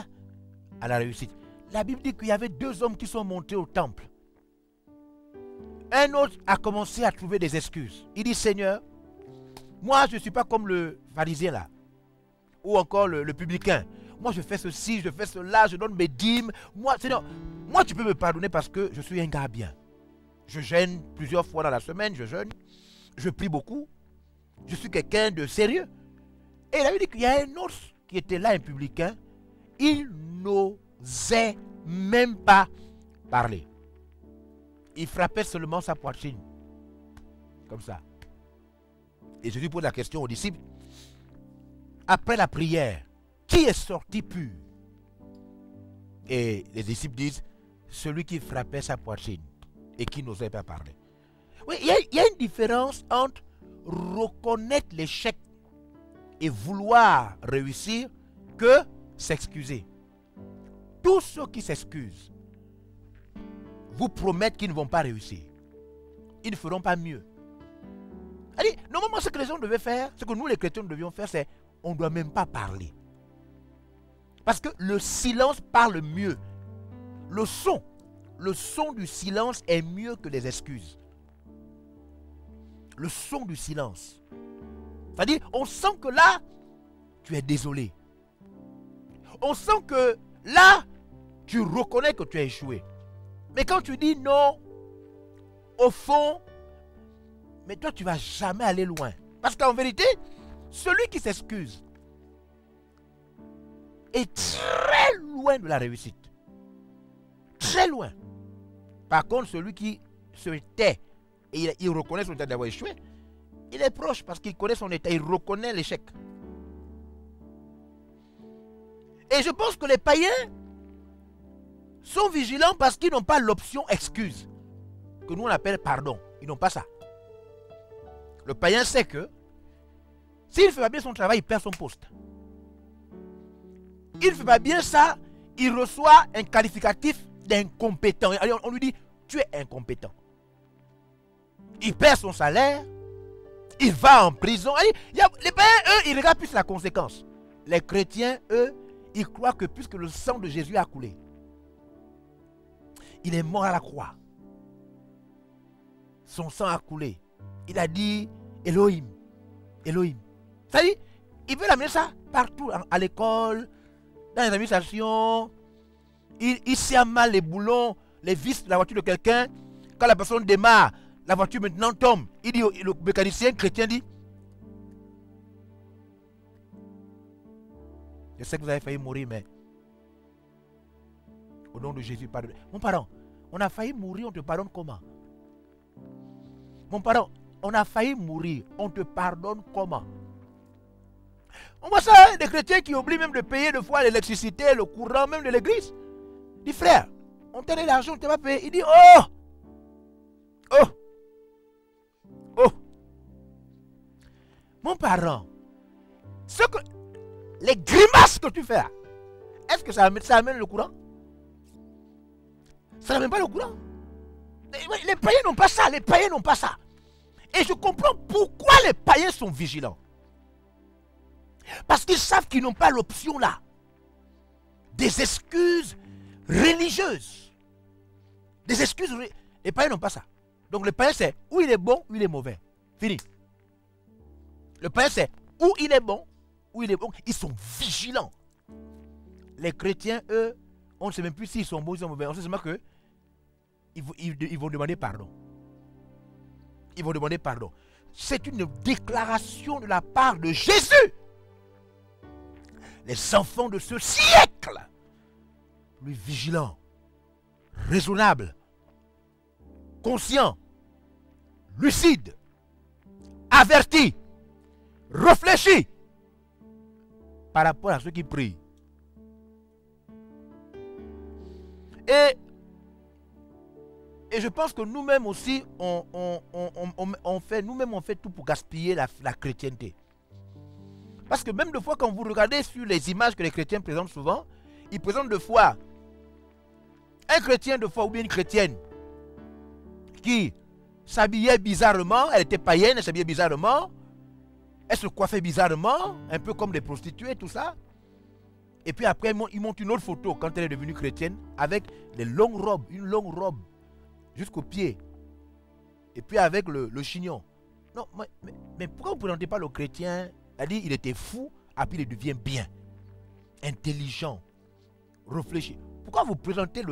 à la réussite. La Bible dit qu'il y avait 2 hommes qui sont montés au temple. Un autre a commencé à trouver des excuses. Il dit, Seigneur, moi je ne suis pas comme le pharisien là, ou encore le publicain. Moi je fais ceci, je fais cela, je donne mes dîmes. Moi, Seigneur, moi tu peux me pardonner parce que je suis un gars bien. Je jeûne plusieurs fois dans la semaine, je jeûne, je prie beaucoup. Je suis quelqu'un de sérieux. Et il a dit qu'il y a un autre qui était là, un publicain. Il n'osait même pas parler. Il frappait seulement sa poitrine. Comme ça. Et Jésus pose la question aux disciples. Après la prière, qui est sorti pur? Et les disciples disent, celui qui frappait sa poitrine et qui n'osait pas parler. Oui, il y a une différence entre reconnaître l'échec et vouloir réussir que s'excuser. Tous ceux qui s'excusent vous promettent qu'ils ne vont pas réussir. Ils ne feront pas mieux. Allez, normalement, ce que les gens devaient faire, ce que nous les chrétiens devions faire, c'est on ne doit même pas parler. Parce que le silence parle mieux. Le son du silence est mieux que les excuses. Le son du silence. C'est-à-dire, on sent que là, tu es désolé. On sent que là, tu reconnais que tu as échoué. Mais quand tu dis non, au fond, mais toi, tu ne vas jamais aller loin. Parce qu'en vérité, celui qui s'excuse est très loin de la réussite. Très loin. Par contre, celui qui se tait et il reconnaît son état d'avoir échoué, il est proche parce qu'il connaît son état, il reconnaît l'échec. Et je pense que les païens sont vigilants parce qu'ils n'ont pas l'option excuse, que nous on appelle pardon. Ils n'ont pas ça. Le païen sait que s'il ne fait pas bien son travail, il perd son poste. Il ne fait pas bien ça, il reçoit un qualificatif d'incompétent. On lui dit, tu es incompétent. Il perd son salaire, Il va en prison. Les païens, eux, ils regardent plus la conséquence. Les chrétiens, eux, ils croient que puisque le sang de Jésus a coulé, il est mort à la croix. Son sang a coulé. Il a dit Elohim, Elohim. C'est-à-dire, il veut amener ça partout, à l'école, dans les administrations. Il serre mal les boulons, les vis de la voiture de quelqu'un. Quand la personne démarre, la voiture maintenant tombe. Il dit, le mécanicien chrétien dit, je sais que vous avez failli mourir, mais au nom de Jésus, pardonne. Mon parent, on a failli mourir, on te pardonne comment? Mon parent, on a failli mourir, on te pardonne comment? On voit ça, hein, des chrétiens qui oublient même de payer de fois l'électricité, le courant, même de l'église. Dit frère, on t'a donné l'argent, on ne t'a pas payé. Il dit oh, oh, oh. Mon parent, les grimaces que tu fais là, est-ce que ça amène le courant? Ça n'amène pas le courant. Les païens n'ont pas ça, les païens n'ont pas ça. Et je comprends pourquoi les païens sont vigilants. Parce qu'ils savent qu'ils n'ont pas l'option là. Des excuses religieuses. Des excuses. Les païens n'ont pas ça. Donc le païen c'est où il est bon, où il est mauvais. Fini. Le païen c'est où il est bon, où il est bon. Ils sont vigilants. Les chrétiens, eux, on ne sait même plus s'ils sont bons ou ils sont mauvais. On sait seulement que ils vont demander pardon. Ils vont demander pardon. C'est une déclaration de la part de Jésus. Les enfants de ce siècle, plus vigilants, raisonnables, conscients, lucides, avertis, réfléchis par rapport à ceux qui prient. Et je pense que nous-mêmes aussi, on fait tout pour gaspiller la chrétienté. Parce que même des fois, quand vous regardez sur les images que les chrétiens présentent souvent, ils présentent de fois un chrétien de foi ou bien une chrétienne qui s'habillait bizarrement, elle était païenne, elle s'habillait bizarrement, elle se coiffait bizarrement, un peu comme des prostituées, tout ça. Et puis après, ils montrent une autre photo quand elle est devenue chrétienne avec des longues robes, une longue robe jusqu'aux pieds. Et puis avec le chignon. Non, mais pourquoi vous ne présentez pas le chrétien? Elle dit il était fou, après il devient bien, intelligent, réfléchi. Pourquoi vous présentez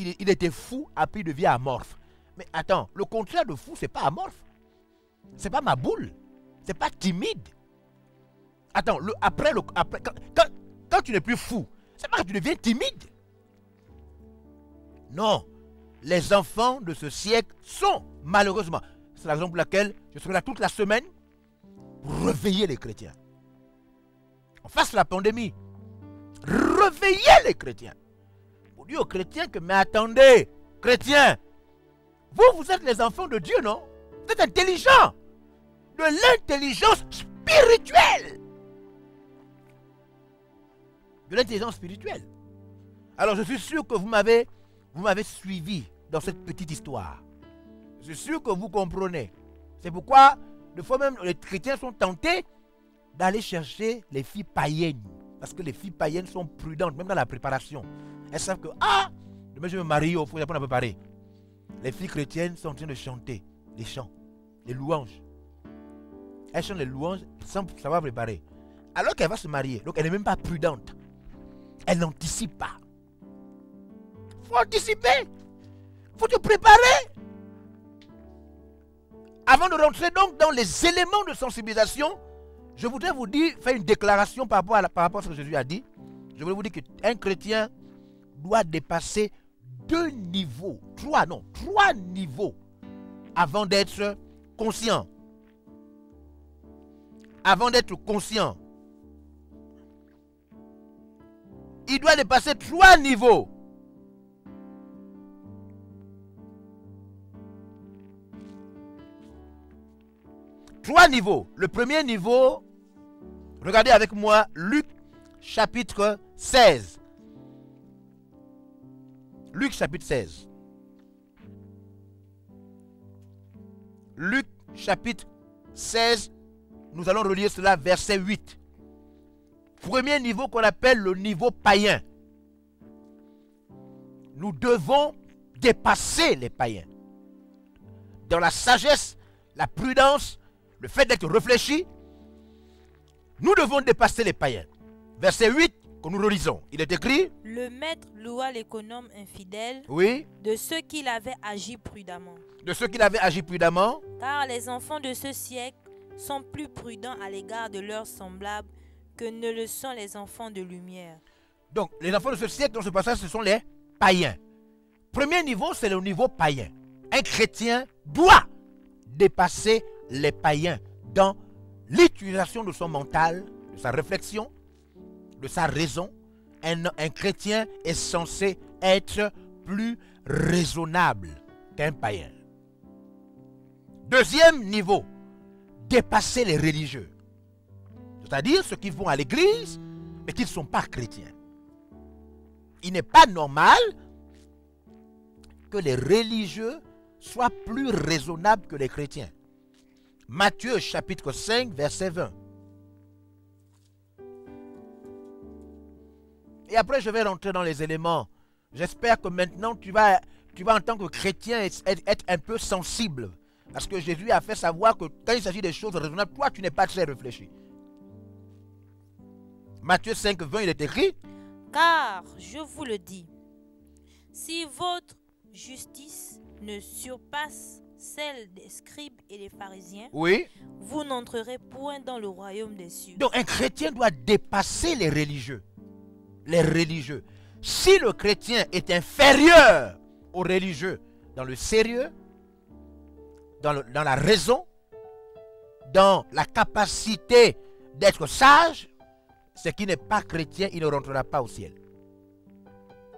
il était fou, après il devient amorphe? Mais attends, le contraire de fou, c'est pas amorphe. C'est pas ma boule. C'est pas timide. Attends, quand tu n'es plus fou, c'est pas que tu deviens timide. Non. Les enfants de ce siècle sont, malheureusement, c'est la raison pour laquelle je serai là toute la semaine pour réveiller les chrétiens. En face de la pandémie, réveiller les chrétiens. Pour dire aux chrétiens que, mais attendez, chrétiens, vous êtes les enfants de Dieu, non? Vous êtes intelligents. De l'intelligence spirituelle. De l'intelligence spirituelle. Alors je suis sûr que vous m'avez suivi dans cette petite histoire. Je suis sûr que vous comprenez. C'est pourquoi, des fois même, les chrétiens sont tentés d'aller chercher les filles païennes. Parce que les filles païennes sont prudentes, même dans la préparation. Elles savent que, demain je vais me marier, il faut apprendre à préparer. Les filles chrétiennes sont en train de chanter les chants, les louanges. Elles chantent les louanges sans savoir préparer. Alors qu'elle va se marier, donc elle n'est même pas prudente. Elle n'anticipe pas. Il faut anticiper. Il faut te préparer. Avant de rentrer donc dans les éléments de sensibilisation, je voudrais vous dire, faire une déclaration par rapport à ce que Jésus a dit. Je voudrais vous dire qu'un chrétien doit dépasser 3 niveaux avant d'être conscient. Avant d'être conscient. Il doit dépasser 3 niveaux. Trois niveaux. Le premier niveau, regardez avec moi Luc chapitre 16. Luc chapitre 16. Luc chapitre 16, nous allons relire cela, verset 8. Premier niveau qu'on appelle le niveau païen. Nous devons dépasser les païens. Dans la sagesse, la prudence, le fait d'être réfléchi, nous devons dépasser les païens. Verset 8, que nous relisons. Il est écrit, Le maître loua l'économe infidèle oui, de ceux qui l'avaient agi prudemment. de ceux qui avaient agi prudemment, Car les enfants de ce siècle sont plus prudents à l'égard de leurs semblables que ne le sont les enfants de lumière. donc, les enfants de ce siècle, dans ce passage, ce sont les païens. Premier niveau, c'est le niveau païen. Un chrétien doit dépasser les païens dans l'utilisation de son mental, de sa réflexion, de sa raison. Un chrétien est censé être plus raisonnable qu'un païen. Deuxième niveau, dépasser les religieux. C'est-à-dire ceux qui vont à l'église, mais qui ne sont pas chrétiens. Il n'est pas normal que les religieux soient plus raisonnables que les chrétiens. Matthieu chapitre 5, verset 20. Et après, je vais rentrer dans les éléments. J'espère que maintenant, tu vas en tant que chrétien être un peu sensible. Parce que Jésus a fait savoir que quand il s'agit des choses raisonnables, toi, tu n'es pas très réfléchi. Matthieu 5, 20, il est écrit, Car, je vous le dis, si votre justice ne surpasse celle des scribes et des pharisiens, oui. vous n'entrerez point dans le royaume des cieux. Donc un chrétien doit dépasser les religieux. Les religieux. Si le chrétien est inférieur aux religieux dans le sérieux, dans la raison, dans la capacité d'être sage, c'est qu'il n'est pas chrétien, il ne rentrera pas au ciel.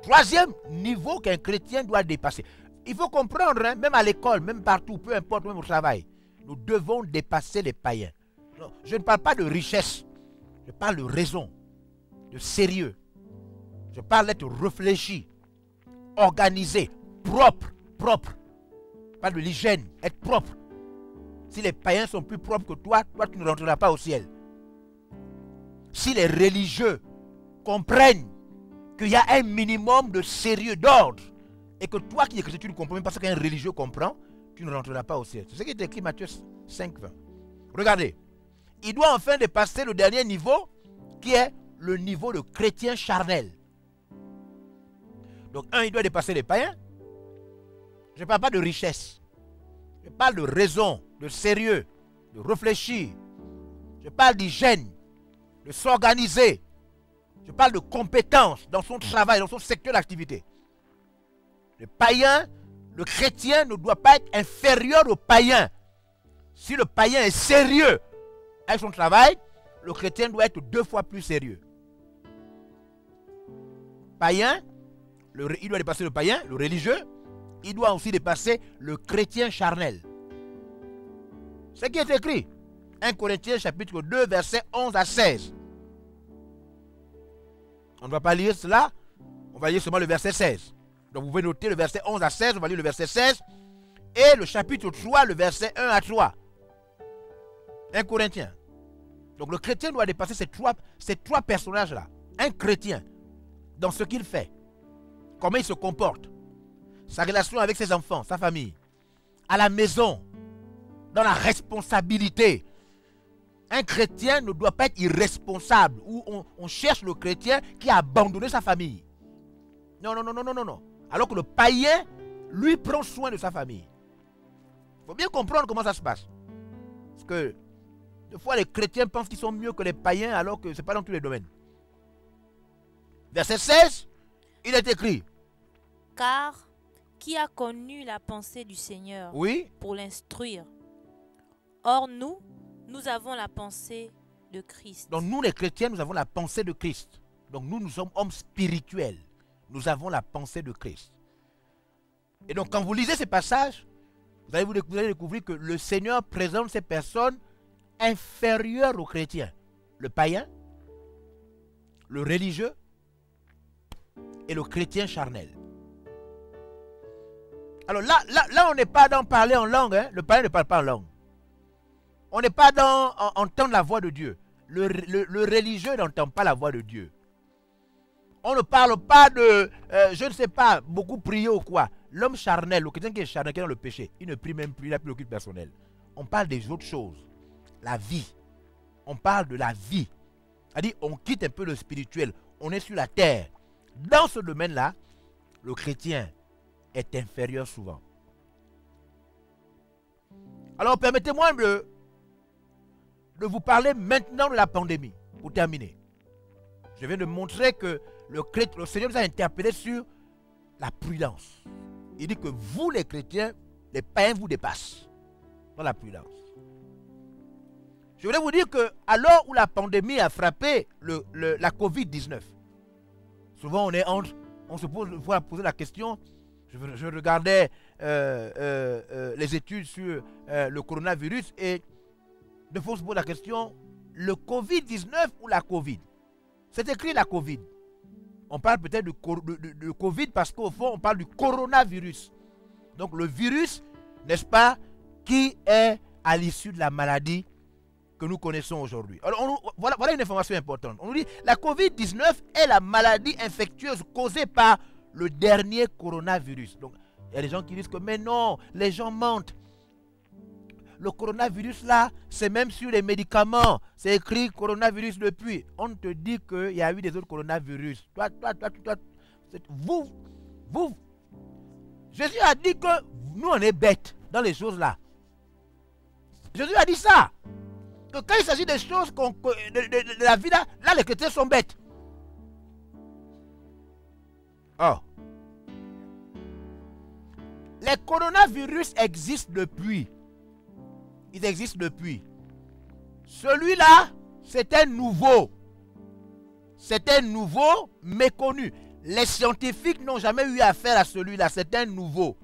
Troisième niveau qu'un chrétien doit dépasser. Il faut comprendre, hein, même à l'école, même partout, peu importe, même au travail, nous devons dépasser les païens. Non, je ne parle pas de richesse, je parle de raison, de sérieux. Je parle d'être réfléchi, organisé, propre. Pas de l'hygiène, être propre. Si les païens sont plus propres que toi, tu ne rentreras pas au ciel. Si les religieux comprennent qu'il y a un minimum de sérieux, d'ordre, et que toi qui es chrétien, tu ne comprends même pas ce qu'un religieux comprend, tu ne rentreras pas au ciel. C'est ce qui est écrit Matthieu 5, 20. Regardez, il doit enfin dépasser le dernier niveau, qui est le niveau de chrétien charnel. Donc, il doit dépasser les païens. Je ne parle pas de richesse. Je parle de raison, de sérieux, de réfléchir. Je parle d'hygiène, de s'organiser. Je parle de compétences dans son travail, dans son secteur d'activité. Le païen, le chrétien ne doit pas être inférieur au païen. Si le païen est sérieux avec son travail, le chrétien doit être 2 fois plus sérieux. Païen, il doit dépasser le païen, le religieux. Il doit aussi dépasser le chrétien charnel. Ce qui est écrit. 1 Corinthiens chapitre 2, verset 11 à 16. On ne va pas lire cela. On va lire seulement le verset 16. Donc vous pouvez noter le verset 11 à 16. On va lire le verset 16. Et le chapitre 3, le verset 1 à 3. 1 Corinthiens. Donc le chrétien doit dépasser ces trois personnages-là. Un chrétien, dans ce qu'il fait, comment il se comporte, sa relation avec ses enfants, sa famille, à la maison, dans la responsabilité. Un chrétien ne doit pas être irresponsable, où on cherche le chrétien qui a abandonné sa famille. Non. Alors que le païen, lui, prend soin de sa famille. Il faut bien comprendre comment ça se passe. Parce que, des fois, les chrétiens pensent qu'ils sont mieux que les païens, alors que ce n'est pas dans tous les domaines. Verset 16, il est écrit. Car qui a connu la pensée du Seigneur Oui. pour l'instruire? Or nous avons la pensée de Christ. Donc nous, les chrétiens, nous avons la pensée de Christ. Donc nous sommes hommes spirituels. Nous avons la pensée de Christ. Et donc quand vous lisez ces passages, vous allez découvrir que le Seigneur présente ces personnes inférieures aux chrétiens. Le païen, le religieux et le chrétien charnel. Alors là on n'est pas dans parler en langue. Hein? Le païen ne parle pas en langue. On n'est pas dans entendre la voix de Dieu. Le religieux n'entend pas la voix de Dieu. On ne parle pas de, je ne sais pas, beaucoup prier ou quoi. L'homme charnel, le chrétien qui est charnel, qui est dans le péché, il ne prie même plus, il n'a plus le culte personnel. On parle des autres choses. La vie. On parle de la vie. C'est-à-dire, on quitte un peu le spirituel. On est sur la terre. Dans ce domaine-là, le chrétien est inférieur souvent. Alors, permettez-moi de vous parler maintenant de la pandémie, pour terminer. Je viens de montrer que le Seigneur nous a interpellés sur la prudence. Il dit que vous, les chrétiens, les païens vous dépassent dans la prudence. Je voulais vous dire que à l'heure où la pandémie a frappé la Covid-19, souvent on se pose poser la question, je regardais les études sur le coronavirus et de fois on se pose la question, le Covid-19 ou la Covid? C'est écrit la Covid. On parle peut-être de Covid parce qu'au fond on parle du coronavirus. Donc le virus, n'est-ce pas, qui est à l'issue de la maladie que nous connaissons aujourd'hui. Alors voilà une information importante. On nous dit la Covid-19 est la maladie infectieuse causée par le dernier coronavirus. Donc il y a des gens qui disent que mais non, les gens mentent. Le coronavirus là, c'est même sur les médicaments. C'est écrit coronavirus depuis. On te dit qu'il y a eu des autres coronavirus. Toi, vous. Jésus a dit que nous on est bêtes dans les choses là. Jésus a dit ça. Que quand il s'agit des choses de la vie là, les chrétiens sont bêtes. Oh. Les coronavirus existent depuis. Ils existent depuis. Celui-là, c'était nouveau. C'était nouveau, méconnu. Les scientifiques n'ont jamais eu affaire à celui-là. C'était nouveau.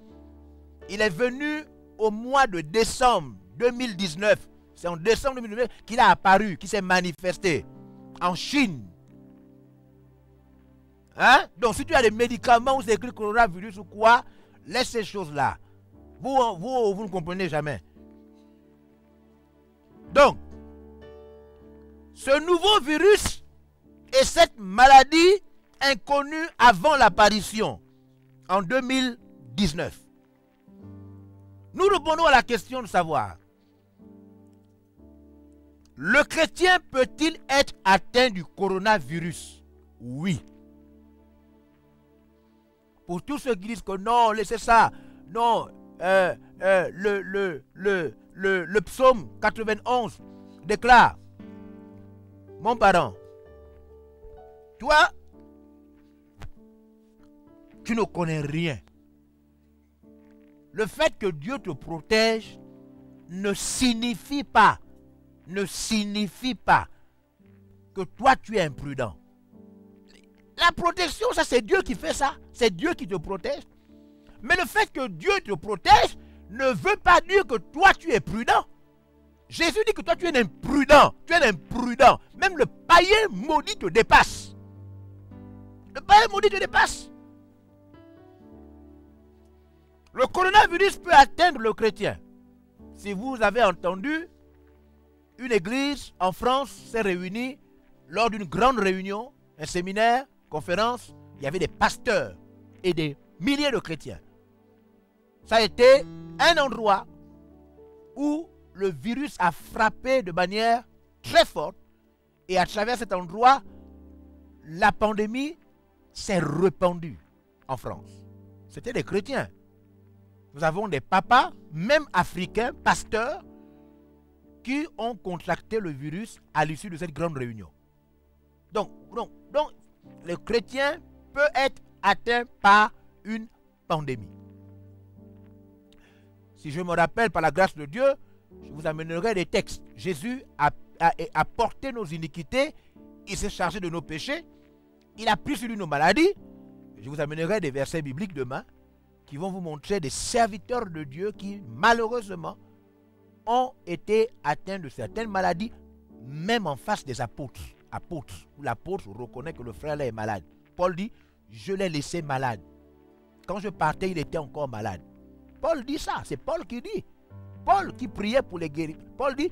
Il est venu au mois de décembre 2019. C'est en décembre 2019 qu'il a apparu, qu'il s'est manifesté en Chine. Hein? Donc si tu as des médicaments où c'est écrit coronavirus ou quoi, laisse ces choses-là. Vous ne comprenez jamais. Donc, ce nouveau virus et cette maladie inconnue avant l'apparition en 2019. Nous répondons à la question de savoir, le chrétien peut-il être atteint du coronavirus? Oui. Pour tous ceux qui disent que non, laissez ça, non, le psaume 91 déclare, mon parent, toi, tu ne connais rien. Le fait que Dieu te protège ne signifie pas que toi tu es imprudent. La protection, ça c'est Dieu qui fait ça. C'est Dieu qui te protège. Mais le fait que Dieu te protège ne veut pas dire que toi tu es prudent. Jésus dit que toi tu es imprudent. Tu es imprudent. Même le païen maudit te dépasse. Le païen maudit te dépasse. Le coronavirus peut atteindre le chrétien. Si vous avez entendu, une église en France s'est réunie lors d'une grande réunion, un séminaire, conférence. Il y avait des pasteurs et des milliers de chrétiens. Ça a été un endroit où le virus a frappé de manière très forte. Et à travers cet endroit, la pandémie s'est répandue en France. C'était des chrétiens. Nous avons des papas, même africains, pasteurs, qui ont contracté le virus à l'issue de cette grande réunion. Donc, le chrétien peut être atteint par une pandémie. Si je me rappelle par la grâce de Dieu, je vous amènerai des textes. Jésus a porté nos iniquités, il s'est chargé de nos péchés, il a pris sur lui nos maladies. Je vous amènerai des versets bibliques demain qui vont vous montrer des serviteurs de Dieu qui, malheureusement, ont été atteints de certaines maladies, même en face des apôtres. Où l'apôtre reconnaît que le frère là est malade. Paul dit, je l'ai laissé malade. Quand je partais, il était encore malade. Paul dit ça, c'est Paul qui dit. Paul qui priait pour les guérir. Paul dit,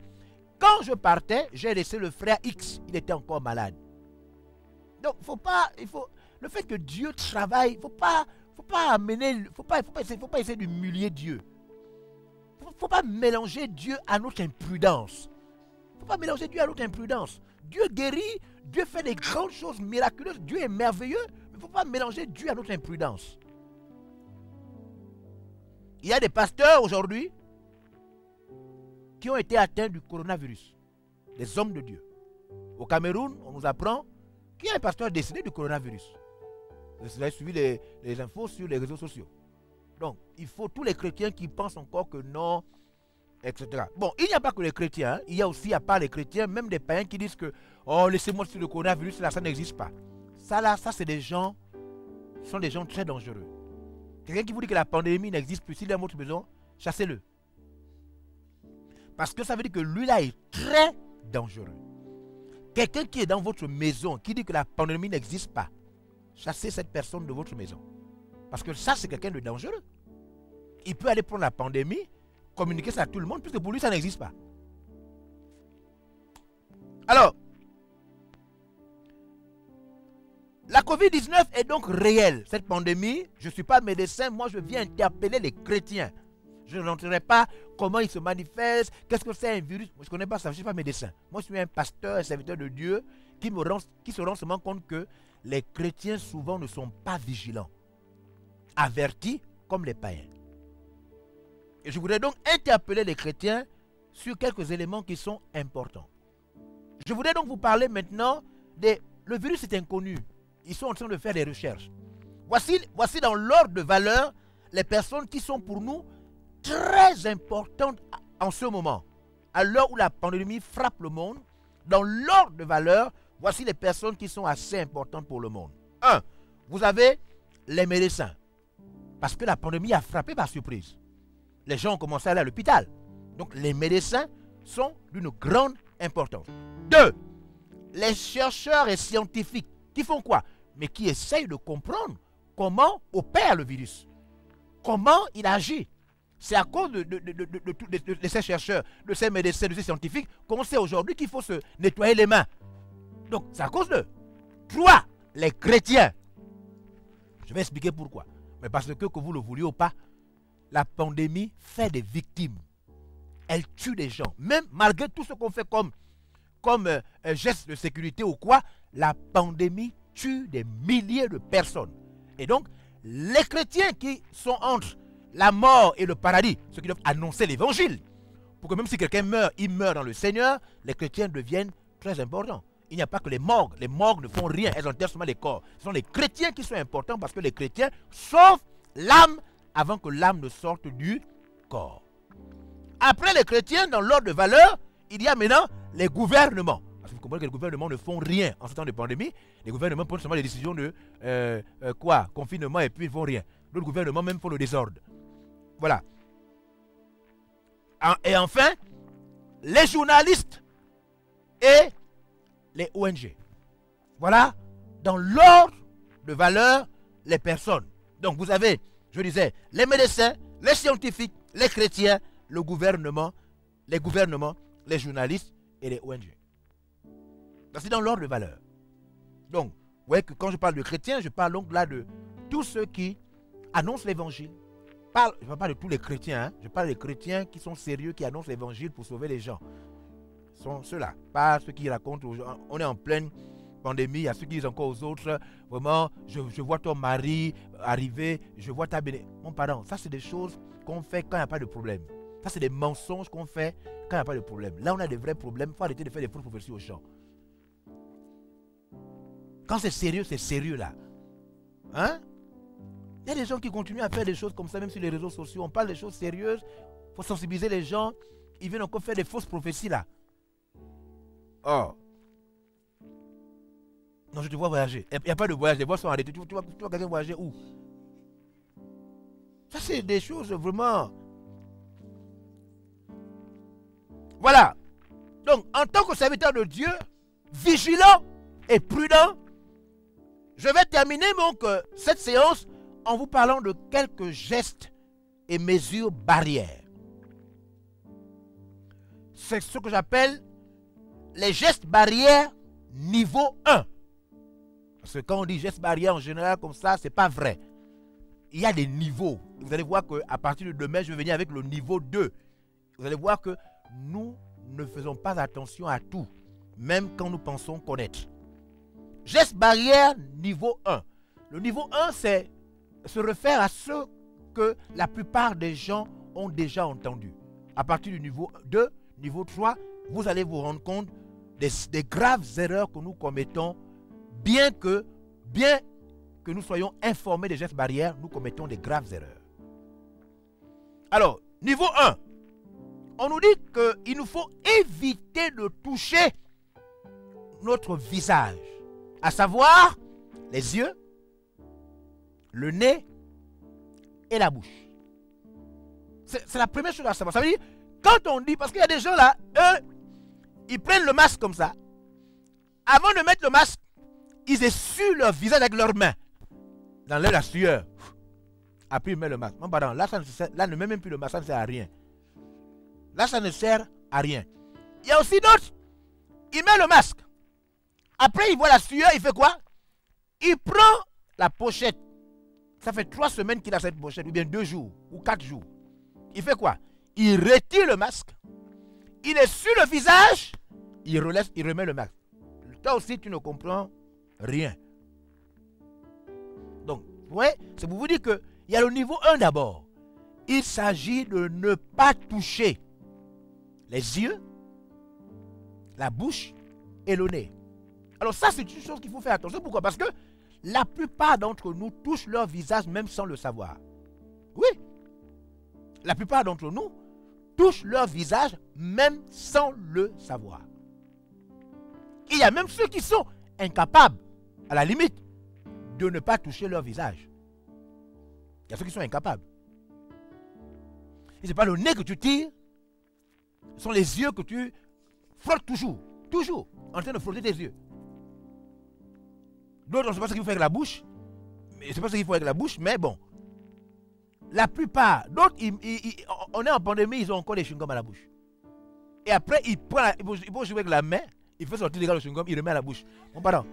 quand je partais, j'ai laissé le frère X. Il était encore malade. Donc, le fait que Dieu travaille, il ne faut pas essayer d'humilier Dieu. Il ne faut pas mélanger Dieu à notre imprudence. Il ne faut pas mélanger Dieu à notre imprudence. Dieu guérit, Dieu fait des grandes choses miraculeuses, Dieu est merveilleux, mais il ne faut pas mélanger Dieu à notre imprudence. Il y a des pasteurs aujourd'hui qui ont été atteints du coronavirus. Des hommes de Dieu. Au Cameroun, on nous apprend qu'il y a un pasteur décédé du coronavirus. Vous avez suivi les infos sur les réseaux sociaux. Donc, il faut tous les chrétiens qui pensent encore que non, etc. Bon, il n'y a pas que les chrétiens. Hein. Il y a aussi, à part les chrétiens, même des païens qui disent que oh, laissez-moi sur le coronavirus, là, ça n'existe pas. Ça, c'est des gens, sont des gens très dangereux. Quelqu'un qui vous dit que la pandémie n'existe plus, s'il est dans votre maison, chassez-le. Parce que ça veut dire que lui-là est très dangereux. Quelqu'un qui est dans votre maison, qui dit que la pandémie n'existe pas, chassez cette personne de votre maison. Parce que ça, c'est quelqu'un de dangereux. Il peut aller prendre la pandémie, communiquer ça à tout le monde, puisque pour lui, ça n'existe pas. Alors, la COVID-19 est donc réelle. Cette pandémie, je ne suis pas médecin, moi je viens interpeller les chrétiens. Je n'entrerai pas comment il se manifeste, qu'est-ce que c'est un virus. Moi, je ne connais pas ça, je ne suis pas médecin. Moi, je suis un pasteur, un serviteur de Dieu qui se rend seulement compte que les chrétiens souvent ne sont pas vigilants, avertis comme les païens. Et je voudrais donc interpeller les chrétiens sur quelques éléments qui sont importants. Je voudrais donc vous parler maintenant le virus est inconnu. Ils sont en train de faire des recherches. Voici dans l'ordre de valeur les personnes qui sont pour nous très importantes en ce moment. À l'heure où la pandémie frappe le monde, dans l'ordre de valeur, voici les personnes qui sont assez importantes pour le monde. 1. Vous avez les médecins. Parce que la pandémie a frappé par surprise. Les gens ont commencé à aller à l'hôpital. Donc les médecins sont d'une grande importance. 2. Les chercheurs et scientifiques qui font quoi? Mais qui essayent de comprendre comment opère le virus. Comment il agit. C'est à cause de ces chercheurs, de ces médecins, de ces scientifiques qu'on sait aujourd'hui qu'il faut se nettoyer les mains. Donc c'est à cause d'eux. 3. Les chrétiens. Je vais expliquer pourquoi. Mais parce que vous le vouliez ou pas, la pandémie fait des victimes. Elle tue des gens. Même malgré tout ce qu'on fait comme geste de sécurité ou quoi, la pandémie tue des milliers de personnes. Et donc, les chrétiens qui sont entre la mort et le paradis, ceux qui doivent annoncer l'évangile, pour que même si quelqu'un meurt, il meurt dans le Seigneur, les chrétiens deviennent très importants. Il n'y a pas que les morgues ne font rien, elles enterrent seulement les corps. Ce sont les chrétiens qui sont importants parce que les chrétiens sauvent l'âme avant que l'âme ne sorte du corps. Après les chrétiens, dans l'ordre de valeur, il y a maintenant les gouvernements. Parce que vous comprenez que les gouvernements ne font rien en ce temps de pandémie. Les gouvernements prennent seulement des décisions de confinement et puis ils ne font rien. D'autres gouvernements même font le désordre. Voilà. Et enfin, les journalistes et les ONG. Voilà, dans l'ordre de valeur, les personnes. Donc vous avez, je disais, les médecins, les scientifiques, les chrétiens, le gouvernement, les journalistes et les ONG. C'est dans l'ordre de valeur. Donc, vous voyez que quand je parle de chrétiens, je parle donc là de tous ceux qui annoncent l'évangile. Je ne parle pas de tous les chrétiens, hein. Je parle des chrétiens qui sont sérieux, qui annoncent l'évangile pour sauver les gens. Ce sont ceux-là, pas ceux qui racontent aux gens. On est en pleine pandémie, il y a ceux qui disent encore aux autres, vraiment, je vois ton mari arriver, je vois ta bénédiction. Mon pardon, ça c'est des choses qu'on fait quand il n'y a pas de problème. Ça c'est des mensonges qu'on fait quand il n'y a pas de problème. Là on a des vrais problèmes, il faut arrêter de faire des fausses prophéties aux gens. Quand c'est sérieux là. Hein? Il y a des gens qui continuent à faire des choses comme ça, même sur les réseaux sociaux. On parle des choses sérieuses, il faut sensibiliser les gens. Ils viennent encore faire des fausses prophéties là. Oh. Non, je te vois voyager. Il n'y a pas de voyage, les voies sont arrêtées. Tu vois quelqu'un voyager où? Ça, c'est des choses vraiment. Voilà. Donc, en tant que serviteur de Dieu, vigilant et prudent, je vais terminer donc cette séance en vous parlant de quelques gestes et mesures barrières. C'est ce que j'appelle les gestes barrières niveau 1. Parce que quand on dit gestes barrières en général comme ça, c'est pas vrai. Il y a des niveaux. Vous allez voir qu'à partir de demain, je vais venir avec le niveau 2. Vous allez voir que nous ne faisons pas attention à tout, même quand nous pensons connaître. Gestes barrières niveau 1. Le niveau 1, se réfère à ce que la plupart des gens ont déjà entendu. À partir du niveau 2, niveau 3, vous allez vous rendre compte des graves erreurs que nous commettons, bien que nous soyons informés des gestes barrières, nous commettons des graves erreurs. Alors, niveau 1, on nous dit qu'il nous faut éviter de toucher notre visage, à savoir les yeux, le nez et la bouche. C'est la première chose à savoir. Ça veut dire, quand on dit, parce qu'il y a des gens là, eux, ils prennent le masque comme ça. Avant de mettre le masque, ils essuient leur visage avec leurs mains. Dans la sueur. Après, ils mettent le masque. Non, pardon, là, ne met même plus le masque, ça ne sert à rien. Là, ça ne sert à rien. Il y a aussi d'autres, il met le masque. Après, il voit la sueur, il fait quoi? Il prend la pochette. Ça fait 3 semaines qu'il a cette pochette, ou bien 2 jours, ou 4 jours. Il fait quoi? Il retire le masque. Il essuie le visage. Il remet le masque. Toi aussi, tu ne comprends rien. Donc, vous voyez, c'est pour vous dire qu'il y a le niveau 1 d'abord. Il s'agit de ne pas toucher les yeux, la bouche et le nez. Alors ça, c'est une chose qu'il faut faire attention. Pourquoi? Parce que la plupart d'entre nous touchent leur visage même sans le savoir. Oui. La plupart d'entre nous touchent leur visage même sans le savoir. Il y a même ceux qui sont incapables, à la limite, de ne pas toucher leur visage. Il y a ceux qui sont incapables. Et ce n'est pas le nez que tu tires, ce sont les yeux que tu frottes toujours, en train de frotter tes yeux. D'autres, on ne sait pas ce qu'il faut avec la bouche, mais bon. La plupart, d'autres, on est en pandémie, ils ont encore des chewing-gums à la bouche. Et après, il faut jouer avec la main, il fait sortir les gars le chewing-gum, il remet à la bouche. Bon, pardon.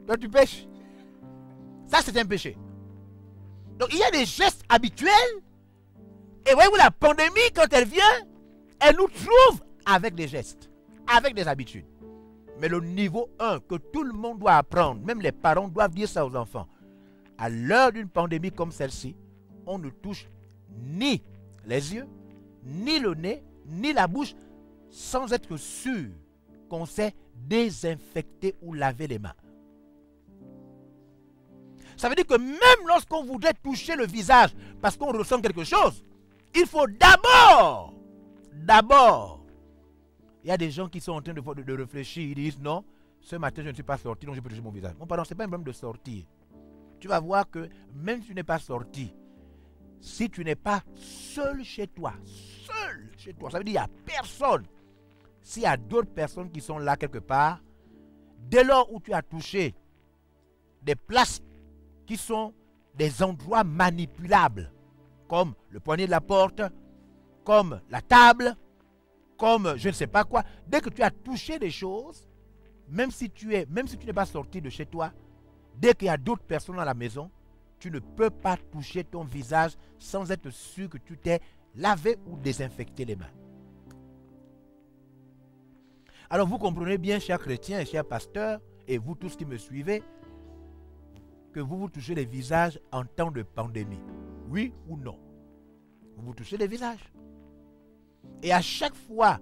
Toi, tu pêches. Ça, c'est un péché. Donc, il y a des gestes habituels. Et voyez-vous, la pandémie, quand elle vient, elle nous trouve avec des gestes, avec des habitudes. Mais le niveau 1 que tout le monde doit apprendre, même les parents doivent dire ça aux enfants. À l'heure d'une pandémie comme celle-ci, on ne touche ni les yeux, ni le nez, ni la bouche, sans être sûr qu'on sait désinfecter ou laver les mains. Ça veut dire que même lorsqu'on voudrait toucher le visage parce qu'on ressent quelque chose, il faut d'abord, il y a des gens qui sont en train de réfléchir, ils disent non, ce matin je ne suis pas sorti, donc je peux toucher mon visage. Bon, pardon, ce n'est pas un problème de sortir. Tu vas voir que même si tu n'es pas sorti, si tu n'es pas seul chez toi, ça veut dire qu'il n'y a personne. S'il y a d'autres personnes qui sont là quelque part, dès lors où tu as touché des places qui sont des endroits manipulables, comme le poignet de la porte, comme la table, comme je ne sais pas quoi, dès que tu as touché des choses, même si tu n'es pas sorti de chez toi, dès qu'il y a d'autres personnes à la maison, tu ne peux pas toucher ton visage sans être sûr que tu t'es lavé ou désinfecté les mains. Alors vous comprenez bien, chers chrétiens et chers pasteurs, et vous tous qui me suivez, que vous vous touchez les visages en temps de pandémie. Oui ou non? Vous vous touchez les visages. Et à chaque fois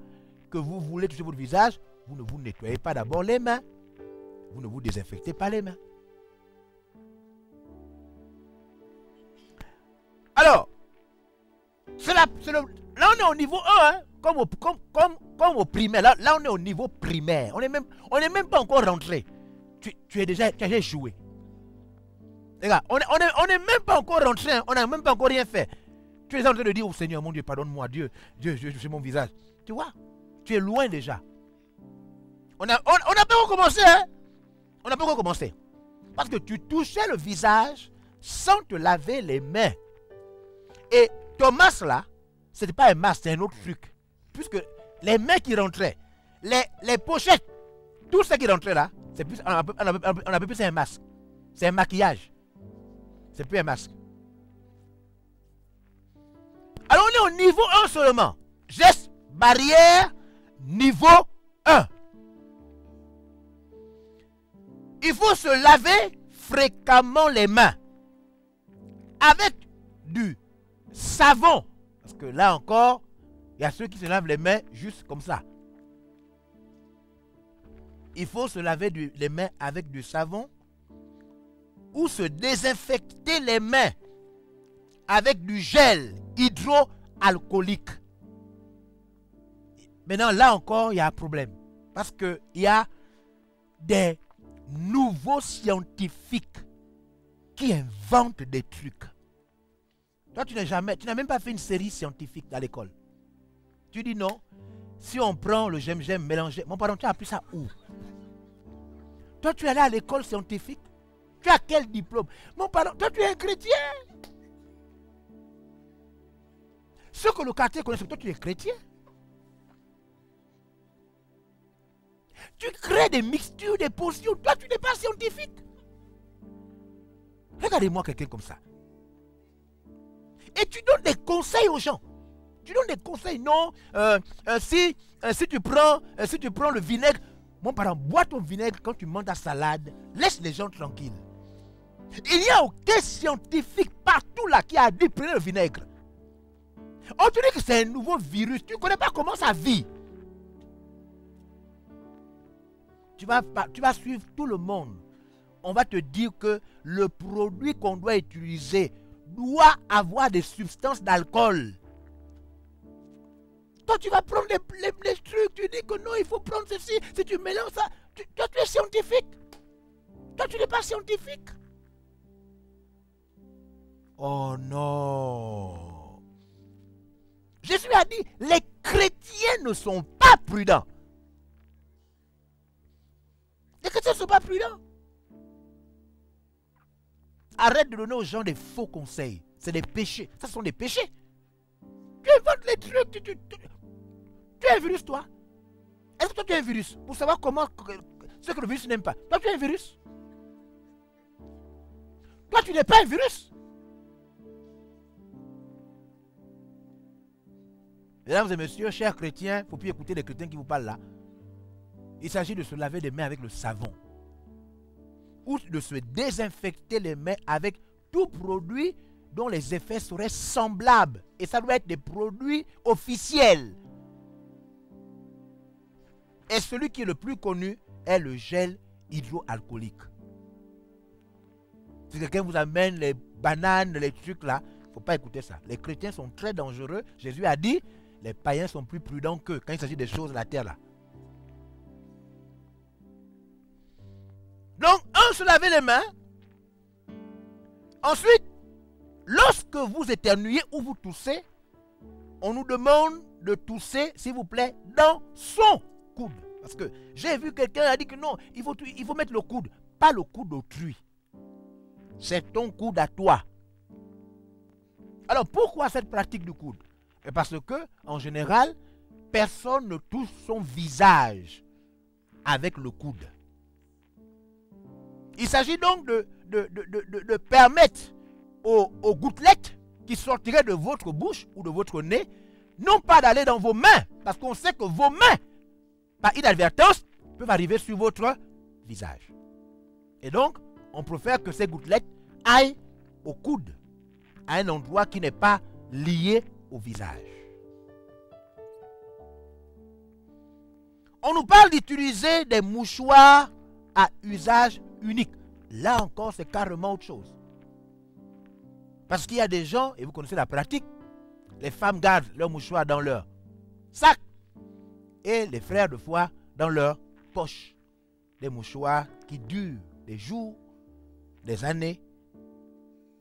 que vous voulez toucher votre visage, vous ne vous nettoyez pas d'abord les mains. Vous ne vous désinfectez pas les mains. Alors, là on est au niveau 1, hein, comme au primaire. Là on est au niveau primaire. On n'est même pas encore rentré. Tu as déjà joué. Les gars, on n'est même pas encore rentré, hein, on n'a même pas encore rien fait. Tu es en train de dire, oh Seigneur, mon Dieu, pardonne-moi, Dieu, j'ai mon visage. Tu vois, tu es loin déjà. On n'a pas encore commencé, hein. On n'a pas encore commencé. Parce que tu touchais le visage sans te laver les mains. Et ton masque là, ce n'était pas un masque, c'est un autre truc. Puisque Les mains qui rentraient, les pochettes, tout ce qui rentrait là, c'est plus, on appelle plus ça un masque. C'est un maquillage. C'est plus un masque. Alors on est au niveau 1 seulement. Geste barrière niveau 1. Il faut se laver fréquemment les mains avec du savon. Parce que là encore, il y a ceux qui se lavent les mains juste comme ça. Il faut se laver les mains avec du savon ou se désinfecter les mains avec du gel hydroalcoolique. Maintenant, là encore, il y a un problème. Parce qu'il y a des nouveaux scientifiques qui inventent des trucs. Toi, tu n'as même pas fait une série scientifique à l'école. Tu dis non, si on prend le gem mélangé. Mon pardon, tu as appris ça où? Toi, tu es allé à l'école scientifique. Tu as quel diplôme? Mon pardon, toi, tu es un chrétien. Ce que le quartier connaît, c'est que toi, tu es chrétien. Tu crées des mixtures, des potions. Toi, tu n'es pas scientifique. Regardez-moi quelqu'un comme ça. Et tu donnes des conseils aux gens. Tu donnes des conseils. Non, si tu prends le vinaigre, mon parent, bois ton vinaigre quand tu manges ta salade. Laisse les gens tranquilles. Il n'y a aucun scientifique partout là qui a dit prenez le vinaigre. On te dit que c'est un nouveau virus. Tu ne connais pas comment ça vit. Tu vas suivre tout le monde. On va te dire que le produit qu'on doit utiliser doit avoir des substances d'alcool. Toi, tu vas prendre les trucs. Tu dis que non, il faut prendre ceci. Si tu mélanges ça, toi, tu es scientifique. Toi, tu n'es pas scientifique. Oh non. Jésus a dit, les chrétiens ne sont pas prudents. Les chrétiens ne sont pas prudents. Arrête de donner aux gens des faux conseils. C'est des péchés. Ça, ce sont des péchés. Tu inventes les trucs. Tu es un virus, toi. Est-ce que toi, tu es un virus? Pour savoir comment... Ce que le virus n'aime pas. Toi, tu es un virus. Toi, tu n'es pas un virus. Mesdames et messieurs, chers chrétiens, il ne faut plus écouter les chrétiens qui vous parlent là. Il s'agit de se laver les mains avec le savon. Ou de se désinfecter les mains avec tout produit dont les effets seraient semblables. Et ça doit être des produits officiels. Et celui qui est le plus connu est le gel hydroalcoolique. Si quelqu'un vous amène les bananes, les trucs là, il ne faut pas écouter ça. Les chrétiens sont très dangereux. Jésus a dit, les païens sont plus prudents qu'eux quand il s'agit des choses de la terre là. Donc, se laver les mains. Ensuite, lorsque vous éternuez ou vous toussez, on nous demande de tousser, s'il vous plaît, dans son coude. Parce que j'ai vu quelqu'un a dit que non, il faut mettre le coude, pas le coude d'autrui. C'est ton coude à toi. Alors, pourquoi cette pratique du coude? Parce que, en général, personne ne touche son visage avec le coude. Il s'agit donc de permettre aux gouttelettes qui sortiraient de votre bouche ou de votre nez, non pas d'aller dans vos mains, parce qu'on sait que vos mains, par inadvertance, peuvent arriver sur votre visage. Et donc, on préfère que ces gouttelettes aillent au coude, à un endroit qui n'est pas lié au visage. On nous parle d'utiliser des mouchoirs à usage unique. Là encore, c'est carrément autre chose. Parce qu'il y a des gens, et vous connaissez la pratique, les femmes gardent leurs mouchoirs dans leur sac et les frères de foi dans leur poche. Des mouchoirs qui durent des jours, des années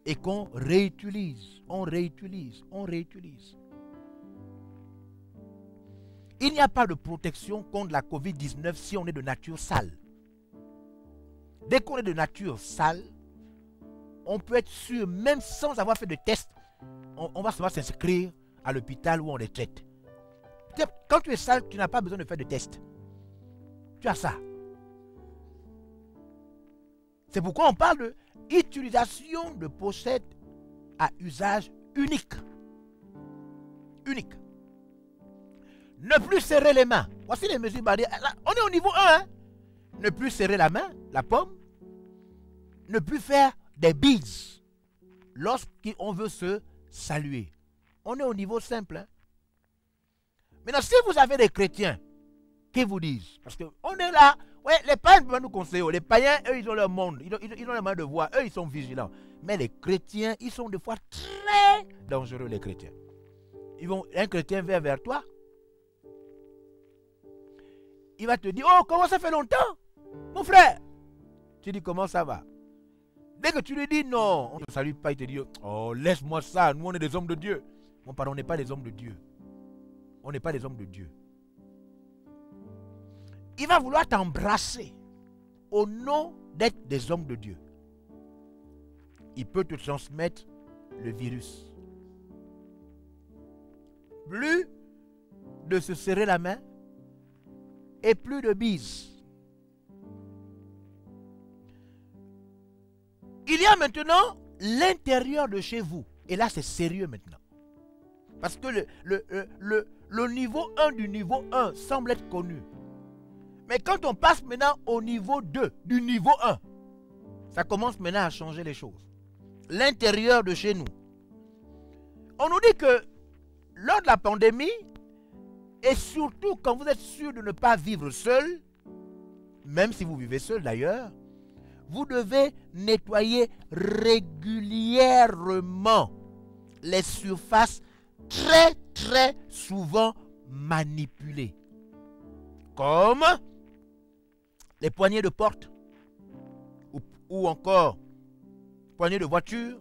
et qu'on réutilise, on réutilise. Il n'y a pas de protection contre la COVID-19 si on est de nature sale. Dès qu'on est de nature sale, on peut être sûr, même sans avoir fait de test, on va seulement s'inscrire à l'hôpital où on les traite. Quand tu es sale, tu n'as pas besoin de faire de test. Tu as ça. C'est pourquoi on parle d'utilisation de pochettes à usage unique. Unique. Ne plus serrer les mains. Voici les mesures barrières. Là, on est au niveau 1. Hein? Ne plus serrer la main, la paume. Ne plus faire des bises lorsqu'on veut se saluer. On est au niveau simple. Hein? Maintenant, si vous avez des chrétiens qui vous disent, parce qu'on est là, ouais, les païens peuvent nous conseiller. Les païens, eux, ils ont leur monde. Ils ont leur manière de voir. Eux, ils sont vigilants. Mais les chrétiens, ils sont des fois très dangereux, les chrétiens. Un chrétien vient vers toi. Il va te dire, oh, comment ça fait longtemps, mon frère? Tu dis, comment ça va? Dès que tu lui dis non, on ne te salue pas, il te dit, oh, laisse-moi ça, nous on est des hommes de Dieu. Mon pardon, on n'est pas des hommes de Dieu. On n'est pas des hommes de Dieu. Il va vouloir t'embrasser au nom d'être des hommes de Dieu. Il peut te transmettre le virus. Plus de se serrer la main et plus de bises. Il y a maintenant l'intérieur de chez vous. Et là, c'est sérieux maintenant. Parce que le niveau 1 du niveau 1 semble être connu. Mais quand on passe maintenant au niveau 2 du niveau 1, ça commence maintenant à changer les choses. L'intérieur de chez nous. On nous dit que lors de la pandémie, et surtout quand vous êtes sûr de ne pas vivre seul, même si vous vivez seul d'ailleurs, vous devez nettoyer régulièrement les surfaces très très souvent manipulées. Comme les poignées de porte ou encore poignées de voiture.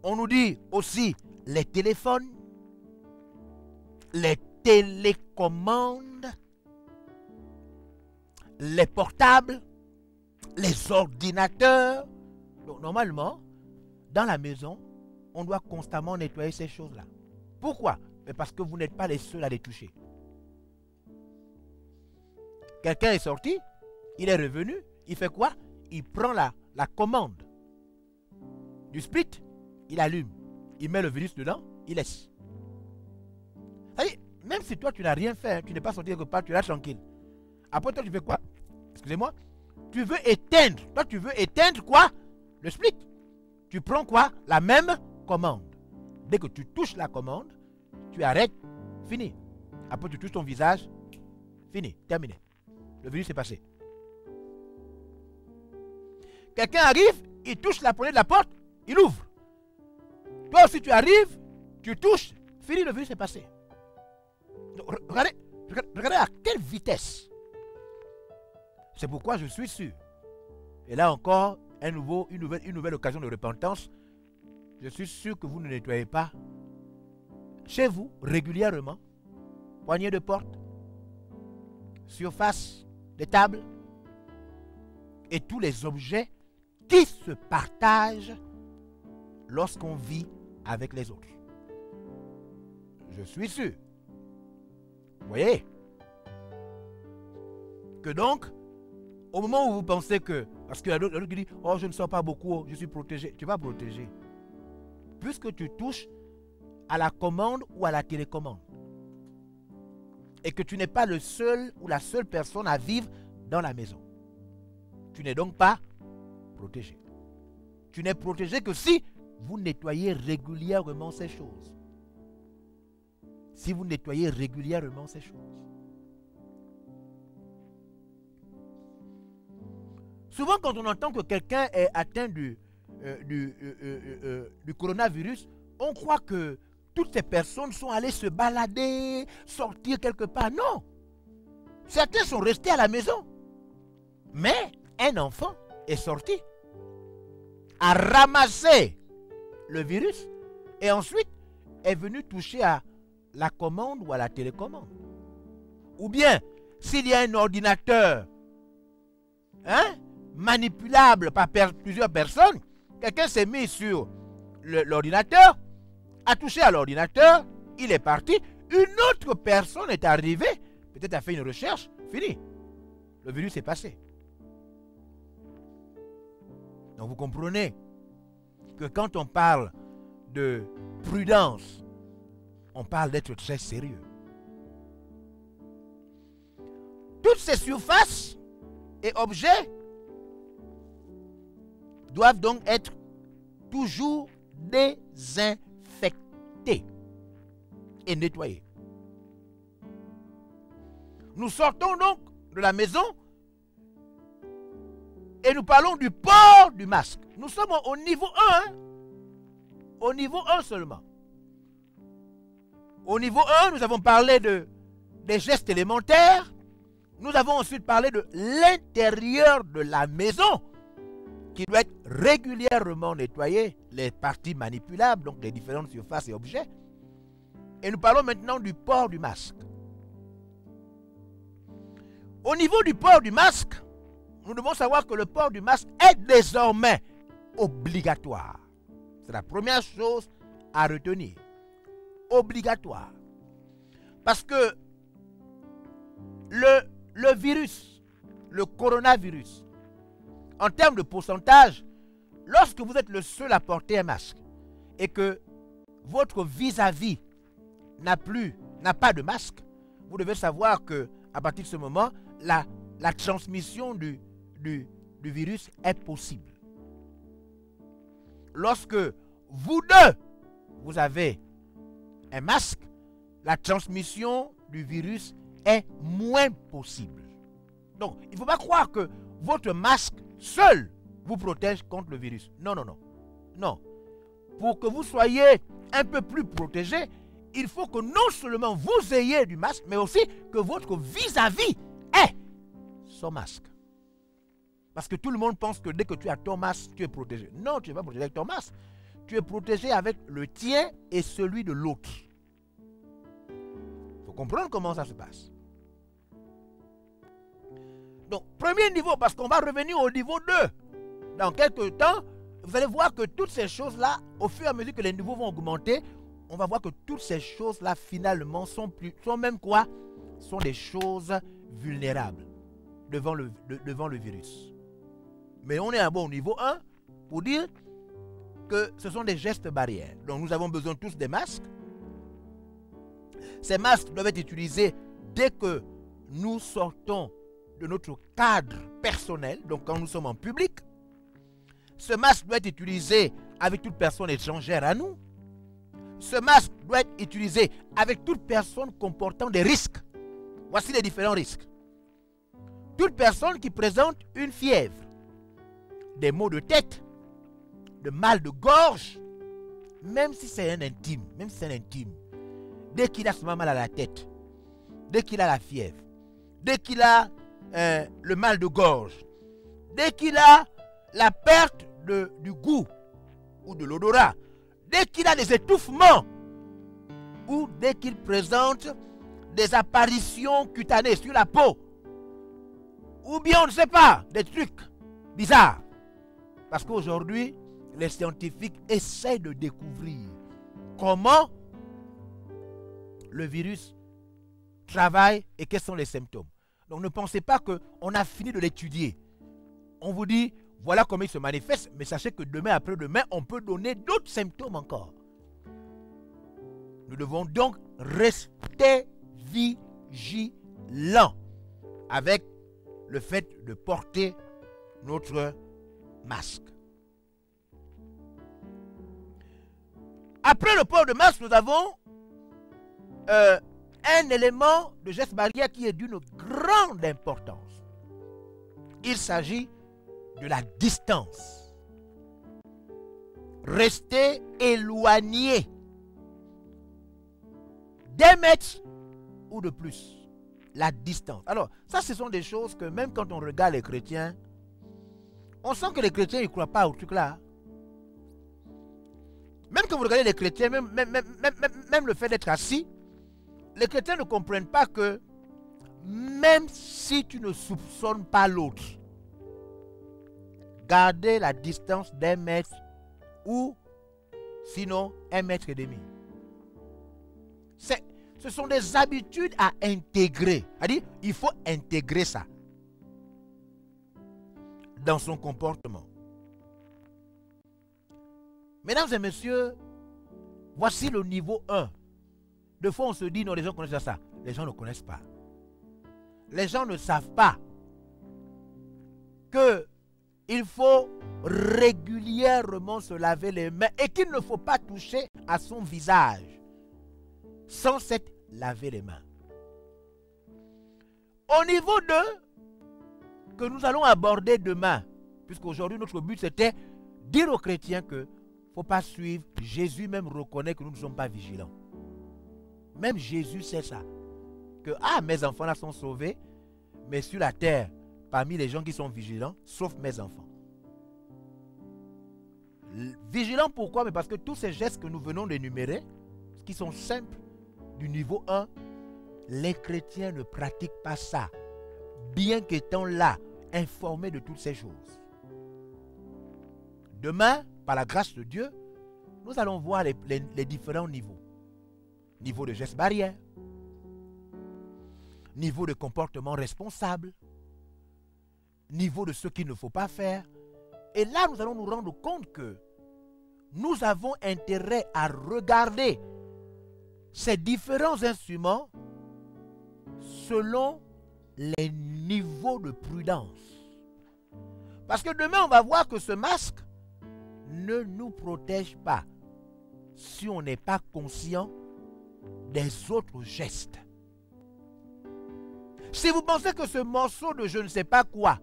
On nous dit aussi les téléphones, les télécommandes, les portables, les ordinateurs. Donc normalement, dans la maison, on doit constamment nettoyer ces choses-là. Pourquoi? Mais parce que vous n'êtes pas les seuls à les toucher. Quelqu'un est sorti, il est revenu, il fait quoi? Il prend la commande du split, il allume, il met le virus dedans, il laisse. C'est-à-dire, même si toi tu n'as rien fait, hein, tu n'es pas sorti quelque part, tu es là tranquille. Après toi tu fais quoi? Excusez-moi. Tu veux éteindre. Toi tu veux éteindre quoi? Le split. Tu prends quoi? La même commande. Dès que tu touches la commande, tu arrêtes, fini. Après tu touches ton visage, fini, terminé. Le virus est passé. Quelqu'un arrive, il touche la poignée de la porte, il ouvre. Toi aussi tu arrives, tu touches, fini, le virus est passé. Donc, regardez à quelle vitesse. C'est pourquoi je suis sûr. Et là encore, une nouvelle occasion de repentance. Je suis sûr que vous ne nettoyez pas chez vous régulièrement. Poignée de porte, surface des tables et tous les objets qui se partagent lorsqu'on vit avec les autres. Je suis sûr. Vous voyez? Que donc, au moment où vous pensez que, parce qu'il y a d'autres qui disent, oh je ne sors pas beaucoup, je suis protégé. Tu vas protéger. Puisque tu touches à la commande ou à la télécommande. Et que tu n'es pas le seul ou la seule personne à vivre dans la maison. Tu n'es donc pas protégé. Tu n'es protégé que si vous nettoyez régulièrement ces choses. Si vous nettoyez régulièrement ces choses. Souvent, quand on entend que quelqu'un est atteint du coronavirus, on croit que toutes ces personnes sont allées se balader, sortir quelque part. Non. Certains sont restés à la maison. Mais un enfant est sorti, a ramassé le virus et ensuite est venu toucher à la commande ou à la télécommande. Ou bien, s'il y a un ordinateur manipulable par plusieurs personnes, quelqu'un s'est mis sur l'ordinateur, a touché à l'ordinateur, il est parti, Une autre personne est arrivée, peut-être a fait une recherche, fini. Le virus est passé. Donc vous comprenez que quand on parle de prudence, on parle d'être très sérieux. Toutes ces surfaces et objets doivent donc être toujours désinfectés et nettoyés. Nous sortons donc de la maison et nous parlons du port du masque. Nous sommes au niveau 1. Hein? Au niveau 1 seulement. Au niveau 1, nous avons parlé des gestes élémentaires. Nous avons ensuite parlé de l'intérieur de la maison qui doit être régulièrement nettoyé, les parties manipulables, donc les différentes surfaces et objets. Et nous parlons maintenant du port du masque. Au niveau du port du masque, nous devons savoir que le port du masque est désormais obligatoire. C'est la première chose à retenir. Obligatoire. Parce que le virus, le coronavirus, en termes de pourcentage, lorsque vous êtes le seul à porter un masque et que votre vis-à-vis n'a pas de masque, vous devez savoir que à partir de ce moment, la transmission du virus est possible. Lorsque vous deux, vous avez un masque, la transmission du virus est moins possible. Donc, il ne faut pas croire que votre masque seul vous protège contre le virus. Non, non, non. Non. Pour que vous soyez un peu plus protégé, il faut que non seulement vous ayez du masque, mais aussi que votre vis-à-vis ait son masque. Parce que tout le monde pense que dès que tu as ton masque, tu es protégé. Non, tu n'es pas protégé avec ton masque. Tu es protégé avec le tien et celui de l'autre. Il faut comprendre comment ça se passe. Donc, premier niveau, parce qu'on va revenir au niveau 2. Dans quelques temps, vous allez voir que toutes ces choses-là, au fur et à mesure que les niveaux vont augmenter, on va voir que toutes ces choses-là, finalement, sont même quoi? Sont des choses vulnérables devant le virus. Mais on est à bon niveau 1 pour dire que ce sont des gestes barrières. Donc nous avons besoin tous des masques. Ces masques doivent être utilisés dès que nous sortons de notre cadre personnel, donc quand nous sommes en public. Ce masque doit être utilisé avec toute personne étrangère à nous. Ce masque doit être utilisé avec toute personne comportant des risques. Voici les différents risques. Toute personne qui présente une fièvre, des maux de tête, de mal de gorge, même si c'est un intime, dès qu'il a seulement mal à la tête, dès qu'il a la fièvre, dès qu'il a le mal de gorge, dès qu'il a la perte du goût ou de l'odorat, dès qu'il a des étouffements ou dès qu'il présente des apparitions cutanées sur la peau, ou bien on ne sait pas, des trucs bizarres. Parce qu'aujourd'hui, les scientifiques essaient de découvrir comment le virus travaille et quels sont les symptômes. Donc ne pensez pas qu'on a fini de l'étudier. On vous dit, voilà comment il se manifeste, mais sachez que demain, après-demain, on peut donner d'autres symptômes encore. Nous devons donc rester vigilants avec le fait de porter notre masque. Après le port de masque, nous avons un élément de geste barrière qui est d'une grande importance. Il s'agit de la distance. Rester éloigné d'1 mètre ou de plus. La distance. Alors, ça, ce sont des choses que même quand on regarde les chrétiens, on sent que les chrétiens ne croient pas au truc là. Même quand vous regardez les chrétiens, même le fait d'être assis, les chrétiens ne comprennent pas que même si tu ne soupçonnes pas l'autre, garder la distance d'1 mètre ou sinon 1,5 mètre. Ce sont des habitudes à intégrer. C'est-à-dire, il faut intégrer ça dans son comportement. Mesdames et messieurs, voici le niveau 1. De fois, on se dit, non, les gens connaissent ça. Les gens ne connaissent pas. Les gens ne savent pas qu'il faut régulièrement se laver les mains et qu'il ne faut pas toucher à son visage sans s'être lavé les mains. Au niveau 2, que nous allons aborder demain, puisqu'aujourd'hui notre but c'était dire aux chrétiens que il ne faut pas suivre. Jésus même reconnaît que nous ne sommes pas vigilants. Même Jésus sait ça. Que mes enfants là sont sauvés, mais sur la terre, parmi les gens qui sont vigilants, sauf mes enfants. Vigilants pourquoi? Mais parce que tous ces gestes que nous venons d'énumérer, qui sont simples, du niveau 1, les chrétiens ne pratiquent pas ça, bien qu'étant là, informés de toutes ces choses. Demain, par la grâce de Dieu, nous allons voir les différents niveaux. Niveau de gestes barrières, niveau de comportement responsable, niveau de ce qu'il ne faut pas faire. Et là, nous allons nous rendre compte que nous avons intérêt à regarder ces différents instruments selon les niveaux de prudence. Parce que demain, on va voir que ce masque ne nous protège pas si on n'est pas conscient des autres gestes. Si vous pensez que ce morceau de je ne sais pas quoi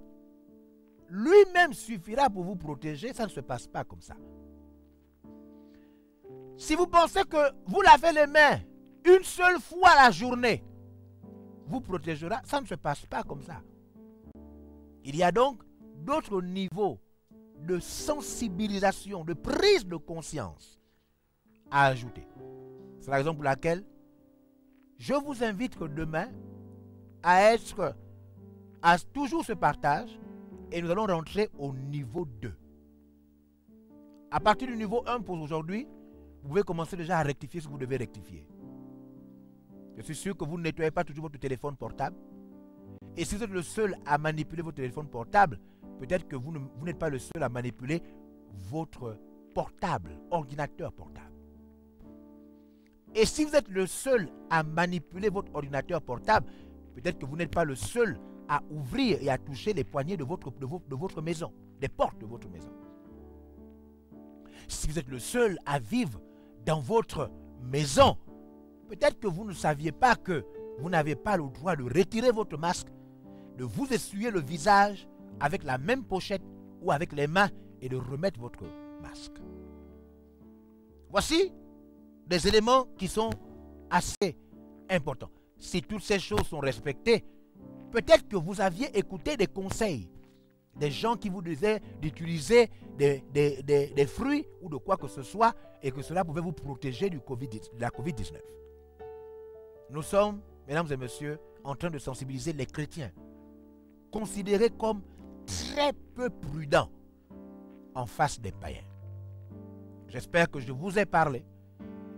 lui-même suffira pour vous protéger, ça ne se passe pas comme ça. Si vous pensez que vous lavez les mains une seule fois la journée, vous protégera, ça ne se passe pas comme ça. Il y a donc d'autres niveaux de sensibilisation, de prise de conscience à ajouter. C'est la raison pour laquelle je vous invite que demain à toujours ce partage et nous allons rentrer au niveau 2. À partir du niveau 1 pour aujourd'hui, vous pouvez commencer déjà à rectifier ce que vous devez rectifier. Je suis sûr que vous ne nettoyez pas toujours votre téléphone portable. Et si vous êtes le seul à manipuler votre téléphone portable, peut-être que vous n'êtes pas le seul à manipuler votre portable, ordinateur portable. Et si vous êtes le seul à manipuler votre ordinateur portable, peut-être que vous n'êtes pas le seul à ouvrir et à toucher les poignées de votre maison, des portes de votre maison. Si vous êtes le seul à vivre dans votre maison, peut-être que vous ne saviez pas que vous n'avez pas le droit de retirer votre masque, de vous essuyer le visage avec la même pochette ou avec les mains et de remettre votre masque. Voici des éléments qui sont assez importants. Si toutes ces choses sont respectées, peut-être que vous aviez écouté des conseils, des gens qui vous disaient d'utiliser des fruits ou de quoi que ce soit et que cela pouvait vous protéger de la COVID-19. Nous sommes, mesdames et messieurs, en train de sensibiliser les chrétiens, considérés comme très peu prudents en face des païens. J'espère que je vous ai parlé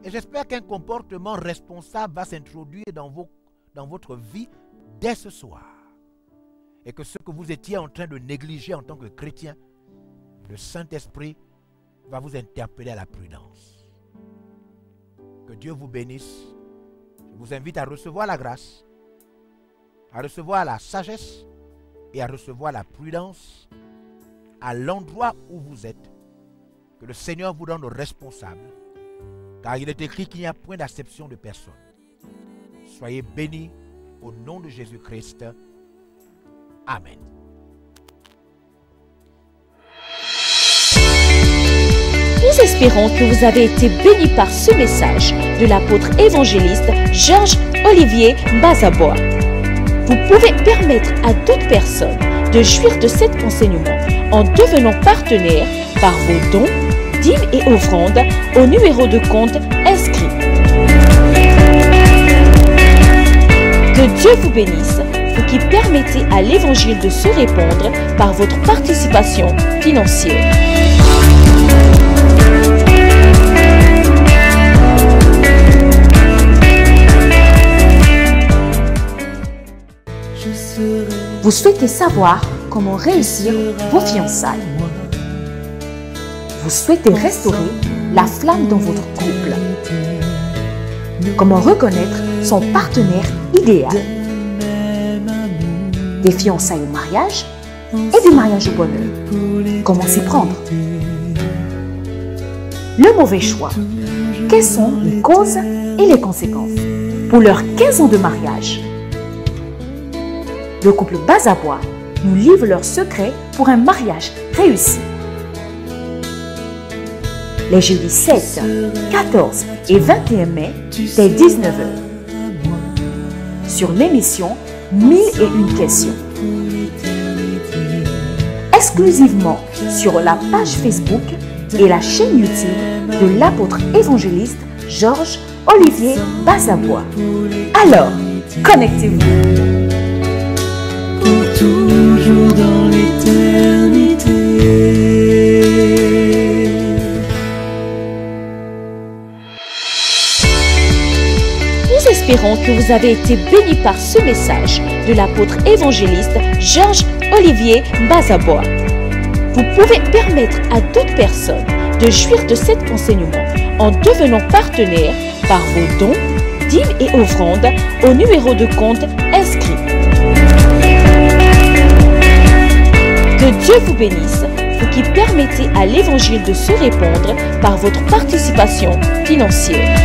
et j'espère qu'un comportement responsable va s'introduire dans votre vie dès ce soir. Et que ce que vous étiez en train de négliger en tant que chrétien, le Saint-Esprit va vous interpeller à la prudence. Que Dieu vous bénisse. Je vous invite à recevoir la grâce, à recevoir la sagesse et à recevoir la prudence à l'endroit où vous êtes. Que le Seigneur vous rende responsable, car il est écrit qu'il n'y a point d'acception de personne. Soyez bénis au nom de Jésus-Christ. Amen. Nous espérons que vous avez été bénis par ce message de l'apôtre évangéliste Georges Olivier Bazabois. Vous pouvez permettre à d'autres personnes de jouir de cet enseignement en devenant partenaire par vos dons, dîmes et offrandes au numéro de compte inscrit. Que Dieu vous bénisse, vous qui permettez à l'évangile de se répandre par votre participation financière. Vous souhaitez savoir comment réussir vos fiançailles. Vous souhaitez restaurer la flamme dans votre couple. Comment reconnaître son partenaire idéal. Des fiançailles au mariage et des mariages au bonheur. Comment s'y prendre? Le mauvais choix. Quelles sont les causes et les conséquences? Pour leurs 15 ans de mariage, le couple Bazabois nous livre leurs secrets pour un mariage réussi. Les jeudis 7, 14 et 21 mai, dès 19h, sur l'émission 1001 questions. Exclusivement sur la page Facebook et la chaîne YouTube de l'apôtre évangéliste Georges Olivier Bazabois. Alors, connectez-vous. Pour toujours dans l'éternité. Nous espérons que vous avez été bénis par ce message de l'apôtre évangéliste Georges Olivier Bazabois. Vous pouvez permettre à d'autres personnes de jouir de cet enseignement en devenant partenaire par vos dons, dîmes et offrandes au numéro de compte inscrit. Que Dieu vous bénisse, vous qui permettez à l'évangile de se répandre par votre participation financière.